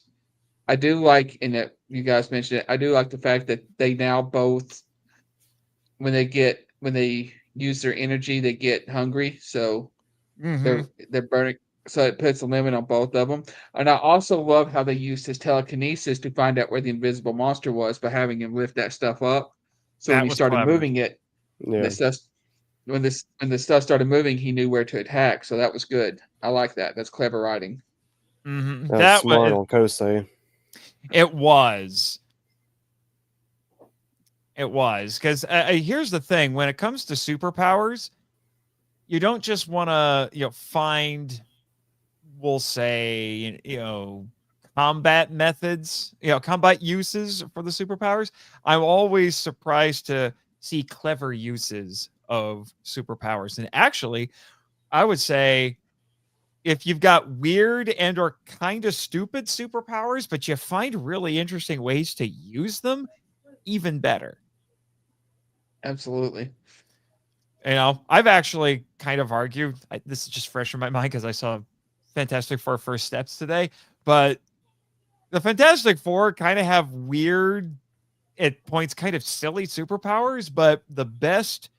S2: I do like, and that you guys mentioned it, I do like the fact that they now both, when they use their energy, they get hungry. So
S1: Mhm.
S2: they're burning. So it puts a limit on both of them. And I also love how they used his telekinesis to find out where the invisible monster was by having him lift that stuff up. So when
S1: That
S2: he
S1: was
S2: started
S1: clever.
S2: moving it,
S3: Yeah,
S2: when the stuff started moving, he knew where to attack. So that was good. I like that. That's clever writing.
S1: Mhm.
S3: that was
S1: That
S3: smart
S1: was
S3: on Kosei.
S1: it was. It was because here's the thing: when it comes to superpowers, you don't just want to find, we'll say, combat methods, combat uses for the superpowers. I'm always surprised to see clever uses of superpowers. And actually, I would say if you've got weird and or kind of stupid superpowers, but you find really interesting ways to use them, even better.
S2: Absolutely.
S1: I've actually kind of argued, this is just fresh in my mind because I saw Fantastic Four First Steps today, but the Fantastic Four kind of have weird, at points, kind of silly superpowers, but the best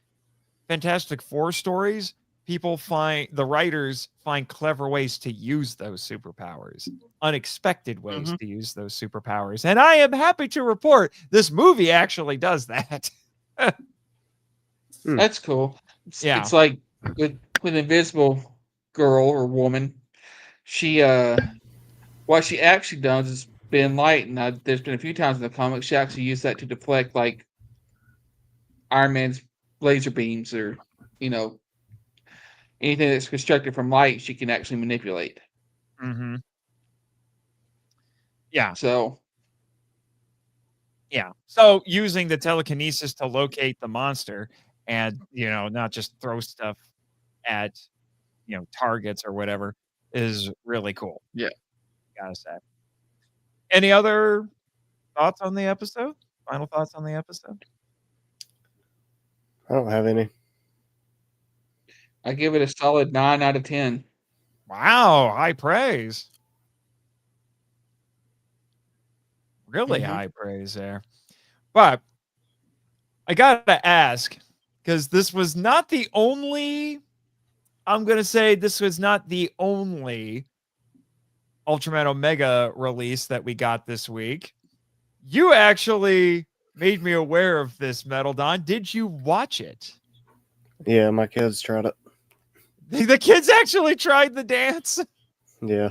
S1: Fantastic Four stories, the writers find clever ways to use those superpowers, unexpected ways
S2: Mhm.
S1: to use those superpowers. And I am happy to report this movie actually does that.
S2: That's cool.
S1: Yeah.
S2: It's like with Invisible Girl or Woman, she what she actually does is bend light, and there's been a few times in the comics she actually used that to deflect like Iron Man's laser beams or, anything that's constructed from light, she can actually manipulate.
S1: Mm-hmm. Yeah.
S2: So,
S1: yeah. So using the telekinesis to locate the monster and, not just throw stuff at, targets or whatever is really cool.
S2: yeah.
S1: Gotta say. Any other thoughts on the episode? Final thoughts on the episode?
S3: I don't have any.
S2: I give it a solid 9 out of 10.
S1: Wow, high praise. Really
S2: Mhm.
S1: high praise there. But I gotta ask, because this was not the only, I'm gonna say this was not the only Ultraman Omega release that we got this week. You actually made me aware of this, Metal Don. Did you watch it?
S3: Yeah, my kids tried it.
S1: The kids actually tried the dance.
S3: Yeah.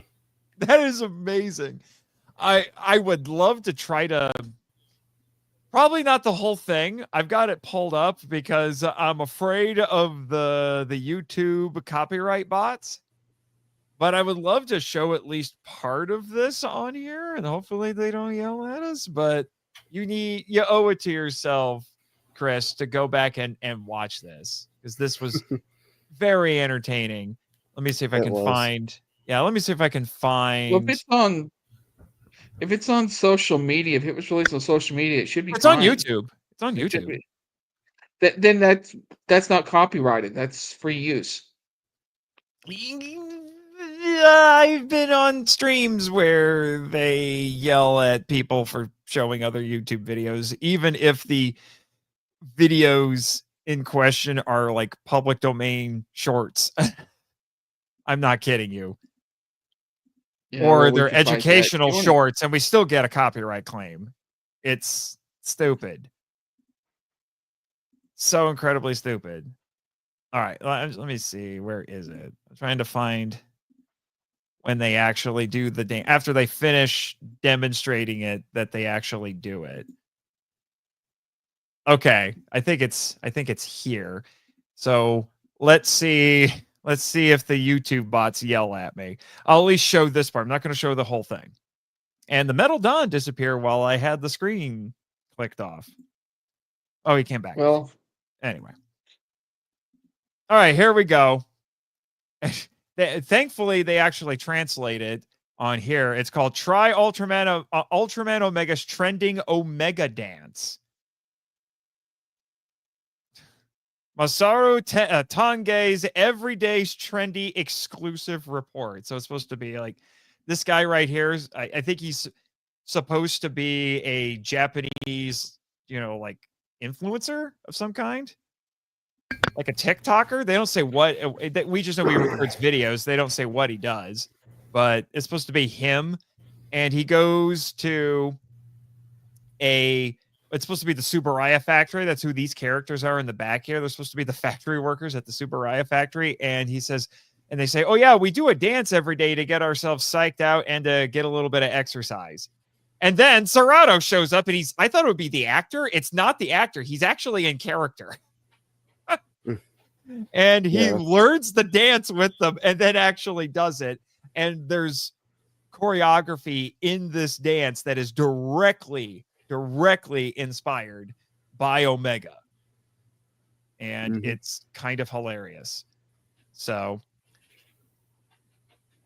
S1: That is amazing. I would love to try to, probably not the whole thing. I've got it pulled up because I'm afraid of the YouTube copyright bots. But I would love to show at least part of this on here, and hopefully they don't yell at us. But you owe it to yourself, Chris, to go back and watch this, because this was very entertaining. Let me see if I can find. Yeah, let me see if I can find.
S2: Well, if it's on social media, if it was released on social media, it should be
S1: It's
S2: fine.
S1: on YouTube. It's on
S2: It should
S1: YouTube.
S2: be. Then that's not copyrighted. That's free use.
S1: I've been on streams where they yell at people for showing other YouTube videos, even if the videos in question are like public domain shorts. I'm not kidding you.
S2: Yeah,
S1: or
S2: well, we
S1: they're
S2: could fight that.
S1: educational
S2: You wanna-
S1: shorts, and we still get a copyright claim. It's stupid. So incredibly stupid. All right, let me see. Where is it? I'm trying to find when they actually do the dance after they finish demonstrating it, that they actually do it. Okay, I think it's here. So let's see if the YouTube bots yell at me. I'll at least show this part. I'm not going to show the whole thing. And the Metal Don disappeared while I had the screen clicked off. Oh, he came back.
S2: Well,
S1: anyway. All right, here we go. Thankfully, they actually translated on here. It's called Try Ultraman Omega's Trending Omega Dance. Masaru Tange's Everyday's Trendy Exclusive Report. So it's supposed to be like this guy right here. I think he's supposed to be a Japanese, like influencer of some kind. Like a TikToker. They don't say what. We just know he records videos. They don't say what he does. But it's supposed to be him. And he goes to it's supposed to be the Tsuburaya factory. That's who these characters are in the back here. They're supposed to be the factory workers at the Tsuburaya factory. And he says, and they say, oh yeah, we do a dance every day to get ourselves psyched out and to get a little bit of exercise. And then Serato shows up, and I thought it would be the actor. It's not the actor. He's actually in character. And he learns the dance with them and then actually does it. And there's choreography in this dance that is directly inspired by Omega. And it's kind of hilarious. So,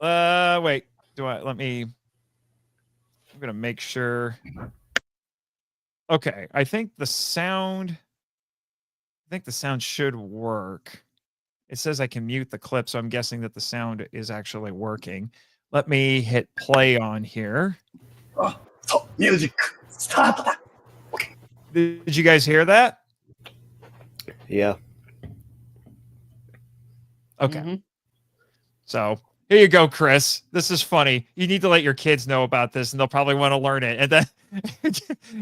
S1: wait, I'm going to make sure. Okay. I think the sound should work. It says I can mute the clip, so I'm guessing that the sound is actually working. Let me hit play on here.
S4: Music start.
S1: Okay. Did you guys hear that?
S3: Yeah.
S1: Okay. So here you go, Chris. This is funny. You need to let your kids know about this, and they'll probably want to learn it. And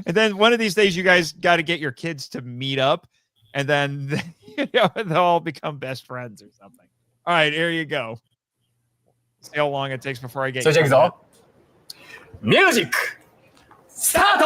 S1: then one of these days, you guys got to get your kids to meet up, and then they'll all become best friends or something. All right, here you go. See how long it takes before I get.
S4: So check it out. Music start.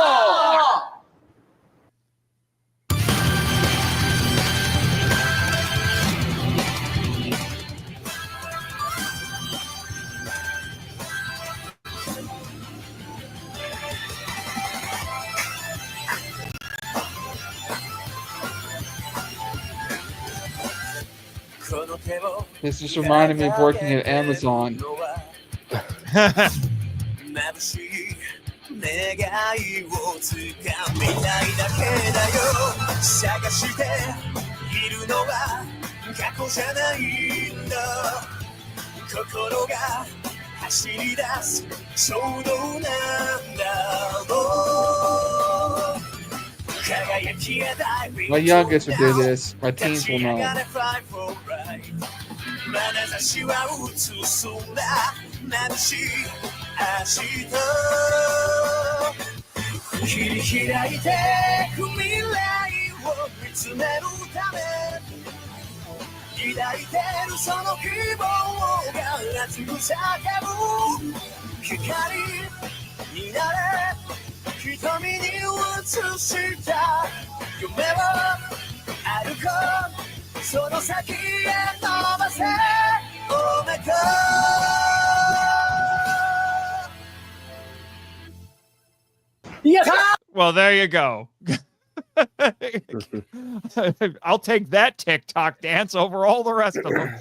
S2: This just reminded me of working at Amazon.
S5: 眩しい願いをつかみたいだけだよ探しているのは過去じゃないんだ心が走り出す衝動なんだもう輝きやだい
S2: My youngest would do this. My teens will know.
S5: 眼差しは映すんだ眩しい明日切り開いてく未来を見つめるため抱いてるその希望が熱く叫ぶ光になれ瞳に映した夢を歩こうその先へ伸ばせオメガ
S1: Well, there you go. I'll take that TikTok dance over all the rest of them.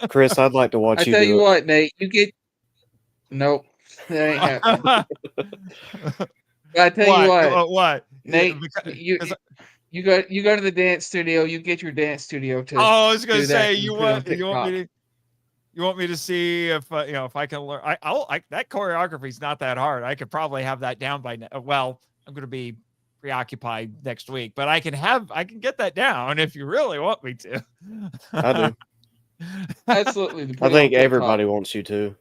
S3: Chris, I'd like to watch
S2: I
S3: you
S2: tell
S3: do
S2: you
S3: it.
S2: what, Nate, you get nope, that ain't happening. I tell you what,
S1: Nate?
S2: Nate, you go to the dance studio. You get your dance studio too.
S1: Oh, I was going to say
S2: you want
S1: me to see if if I can learn. That choreography is not that hard. I could probably have that down by now. Well, I'm going to be preoccupied next week, but I can get that down if you really want me to.
S3: I do.
S2: Absolutely.
S3: I think everybody wants you to.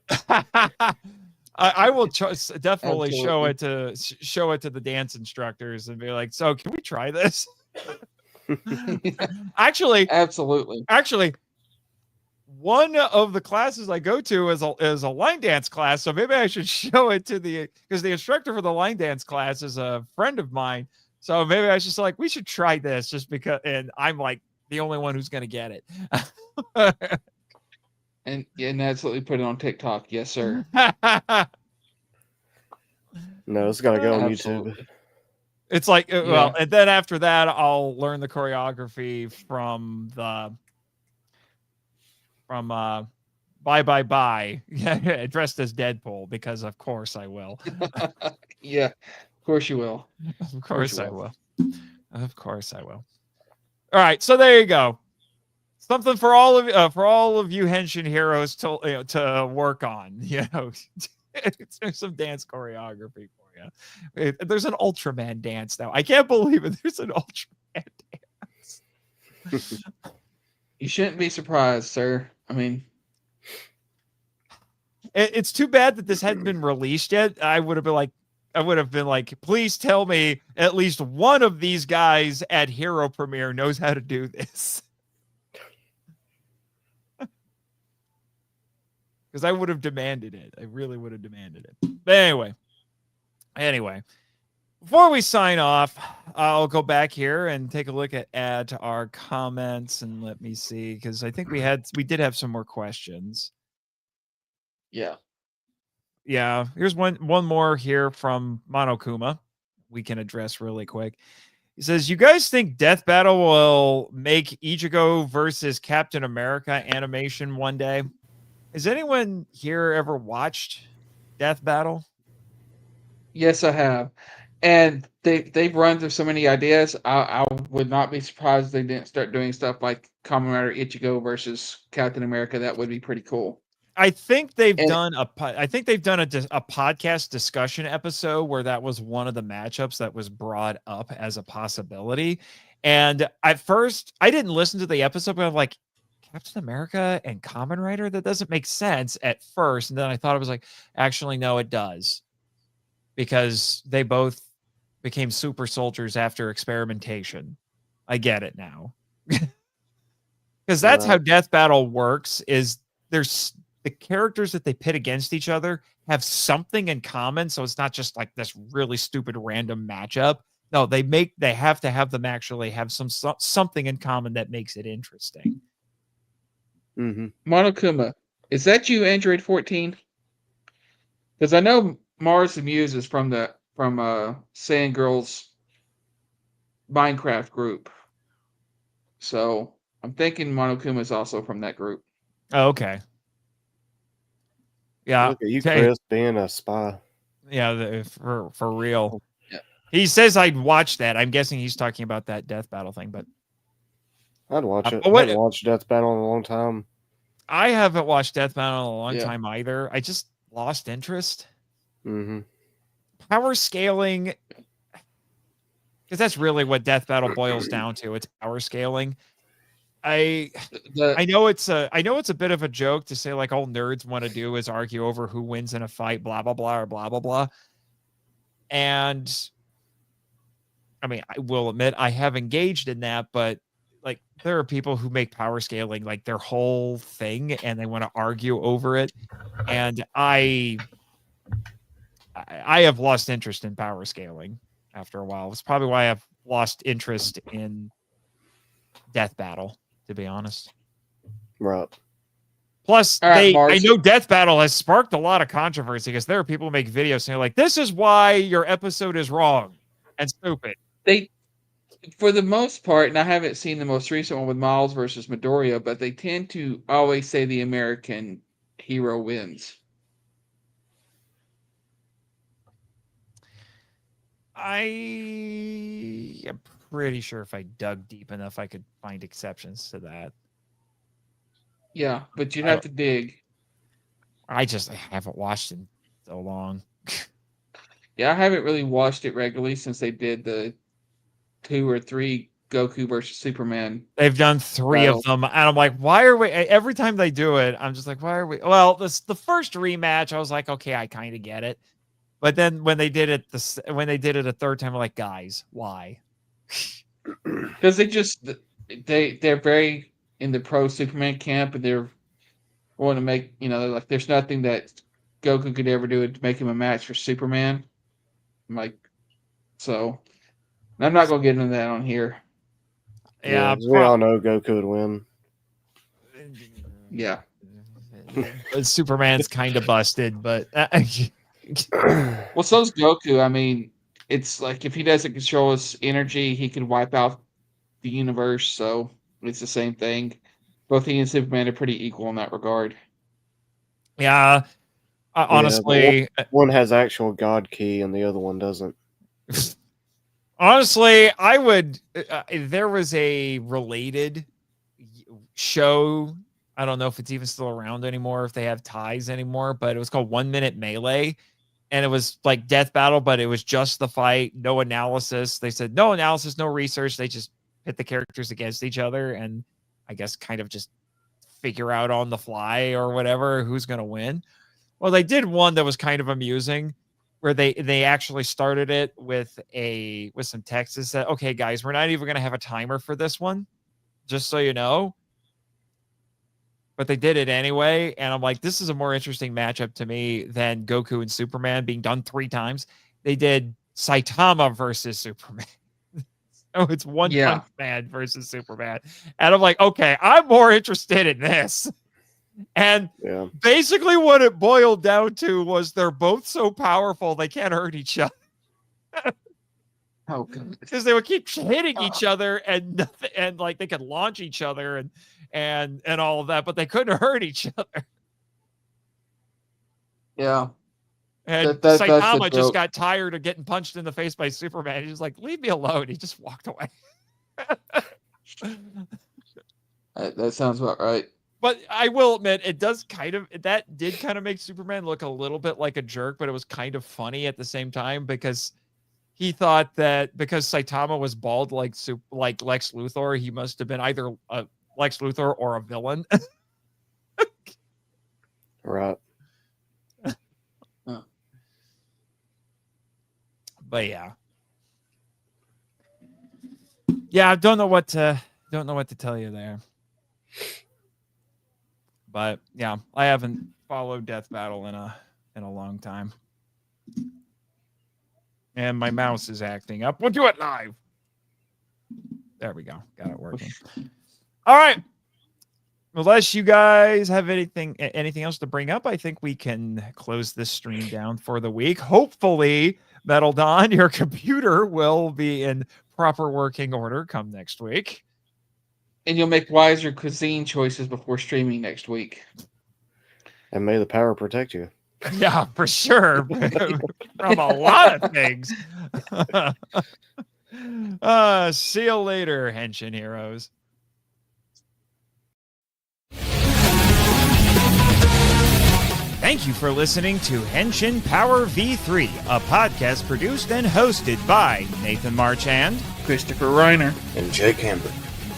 S1: I will definitely show it to the dance instructors and be like, so can we try this? Actually,
S2: absolutely.
S1: Actually, one of the classes I go to is a line dance class, so maybe I should show it to because the instructor for the line dance class is a friend of mine. So maybe I should say, like, we should try this just because, and I'm like the only one who's going to get it.
S2: and absolutely put it on TikTok. Yes, sir.
S3: No, it's got to go on YouTube.
S1: It's like, well, and then after that, I'll learn the choreography from Bye Bye Bye, dressed as Deadpool, because of course I will.
S2: Yeah, of course you will.
S1: Of course I will. Of course I will. All right, so there you go. Something for all of you Henshin heroes to work on. There's some dance choreography for you. There's an Ultraman dance now. I can't believe it. There's an Ultraman dance.
S2: You shouldn't be surprised, sir. I mean,
S1: it's too bad that this hadn't been released yet. I would have been like, please tell me at least one of these guys at Hero Premiere knows how to do this. Because I would have demanded it. I really would have demanded it. But anyway, before we sign off, I'll go back here and take a look at our comments and let me see, because I think we did have some more questions.
S2: Yeah.
S1: Here's one more here from Monokuma. We can address really quick. He says, "You guys think Death Battle will make Ichigo versus Captain America animation one day?" Has anyone here ever watched Death Battle?
S2: Yes, I have. And they've run through so many ideas. I would not be surprised if they didn't start doing stuff like Kamen Rider Ichigo versus Captain America. That would be pretty cool.
S1: I think they've done a podcast discussion episode where that was one of the matchups that was brought up as a possibility. And at first, I didn't listen to the episode, but I'm like, Captain America and Kamen Rider? That doesn't make sense at first. And then I thought it was like, actually, no, it does. Because they both became super soldiers after experimentation. I get it now. Because that's how Death Battle works, is there's the characters that they pit against each other have something in common. So it's not just like this really stupid random matchup. No, they have to have them actually have something in common that makes it interesting.
S3: Mm-hmm.
S2: Monokuma, is that you, Android 14? Because I know Mars the Muse is from Sand Girls Minecraft group. So I'm thinking Monokuma is also from that group.
S1: Oh, okay. Yeah.
S3: Look at you,
S1: Hey,
S3: Chris, being a spy.
S1: yeah, for real.
S2: Yeah.
S1: He says I'd watch that. I'm guessing he's talking about that death battle thing, but
S3: I'd watch it.
S1: but
S3: I
S1: what-
S3: haven't watched Death Battle in a long time.
S1: I haven't watched Death Battle in a long
S2: Yeah.
S1: time either. I just lost interest.
S3: Mm-hmm.
S1: Power scaling, because that's really what Death Battle boils down to. It's power scaling. I know it's a bit of a joke to say like all nerds want to do is argue over who wins in a fight, blah blah blah, or blah blah blah. And I mean, I will admit I have engaged in that, but like there are people who make power scaling like their whole thing and they want to argue over it. And I have lost interest in power scaling after a while. It's probably why I've lost interest in Death Battle, to be honest.
S3: Right.
S1: Plus,
S2: All right,
S1: I
S2: Mars.
S1: know Death Battle has sparked a lot of controversy because there are people who make videos saying like, "This is why your episode is wrong and stupid."
S2: They, for the most part, and I haven't seen the most recent one with Miles versus Midoriya, but they tend to always say the American hero wins.
S1: I am pretty sure if I dug deep enough, I could find exceptions to that.
S2: Yeah, but you'd
S1: I
S2: have to dig.
S1: I haven't watched in so long.
S2: Yeah, I haven't really watched it regularly since they did the 2 or 3 Goku versus Superman.
S1: They've done 3
S2: Battle.
S1: of them, and I'm like, why are we? Every time they do it, I'm just like, why are we? Well, the first rematch, I was like, okay, I kind of get it, but then when they did it a third time, I'm like, guys, why?
S2: Because they're very in the pro Superman camp, and they're want to make like there's nothing that Goku could ever do to make him a match for Superman. Like, so I'm not gonna get into that on here.
S1: Yeah,
S3: 'cause we all know Goku would win.
S2: Yeah.
S1: Superman's kind of busted, but
S2: Well, so's Goku. I mean, it's like if he doesn't control his energy, he can wipe out the universe. So it's the same thing. Both he and Superman are pretty equal in that regard.
S1: yeah, honestly,
S3: One has actual God key and the other one doesn't.
S1: honestly, I would. There was a related show. I don't know if it's even still around anymore, if they have ties anymore, but it was called 1 Minute Melee. And it was like Death Battle, but it was just the fight, no analysis. They said no analysis, no research. They just pit the characters against each other and I guess kind of just figure out on the fly or whatever who's going to win. Well, they did one that was kind of amusing where they actually started it with some text that said, okay, guys, we're not even going to have a timer for this one, just so you know. But they did it anyway, and I'm like, this is a more interesting matchup to me than Goku and Superman being done 3 times. They did Saitama versus Superman. So it's One Punch Man versus Superman. And I'm like, okay, I'm more interested in this. And basically what it boiled down to was they're both so powerful they can't hurt each other.
S2: Oh, good.
S1: Because they would keep hitting each other and nothing, and like they could launch each other and all of that, but they couldn't hurt each other.
S2: Yeah.
S1: And Saitama just got tired of getting punched in the face by Superman. He's like, leave me alone. He just walked away.
S2: That sounds about right.
S1: But I will admit, that did kind of make Superman look a little bit like a jerk, but it was kind of funny at the same time because he thought that because Saitama was bald like Lex Luthor, he must have been either a Lex Luthor or a villain.
S3: Right.
S1: But yeah. Yeah, I don't know what to tell you there. But yeah, I haven't followed Death Battle in a long time. And my mouse is acting up. We'll do it live. There we go. Got it working. All right. Unless you guys have anything else to bring up, I think we can close this stream down for the week. Hopefully, Metal Dawn, your computer will be in proper working order come next week.
S2: And you'll make wiser cuisine choices before streaming next week.
S3: And may the power protect you.
S1: Yeah, for sure. From a lot of things. See you later, Henshin heroes. Thank you for listening to Henshin Power V3, a podcast produced and hosted by Nathan Marchand,
S2: Christopher Reiner,
S4: And Jake Camber.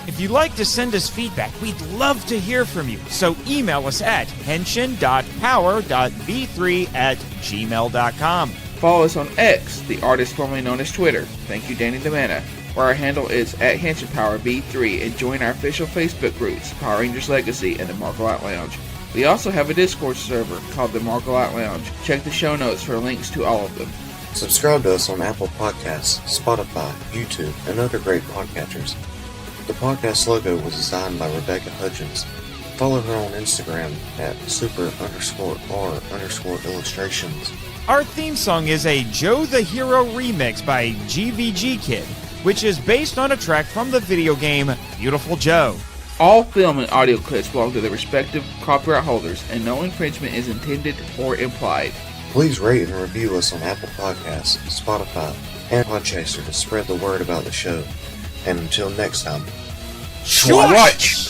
S1: If you'd like to send us feedback, we'd love to hear from you. So email us at henshin.power.v3@gmail.com.
S2: Follow us on X, the artist formerly known as Twitter. Thank you, Danny DeManna, where our handle is @HenshinPowerV3, and join our official Facebook groups, Power Rangers Legacy and the Marco Out Lounge. We also have a Discord server called the Marco Out Lounge. Check the show notes for links to all of them.
S6: Subscribe to us on Apple Podcasts, Spotify, YouTube, and other great podcatchers. The podcast logo was designed by Rebecca Hudgens. Follow her on Instagram at super_r_illustrations.
S1: Our theme song is a Joe the Hero remix by GVG Kid, which is based on a track from the video game Beautiful Joe.
S2: All film and audio clips belong to their respective copyright holders, and no infringement is intended or implied.
S6: Please rate and review us on Apple Podcasts, Spotify, and Podchaser to spread the word about the show. And until next time,
S1: Watch!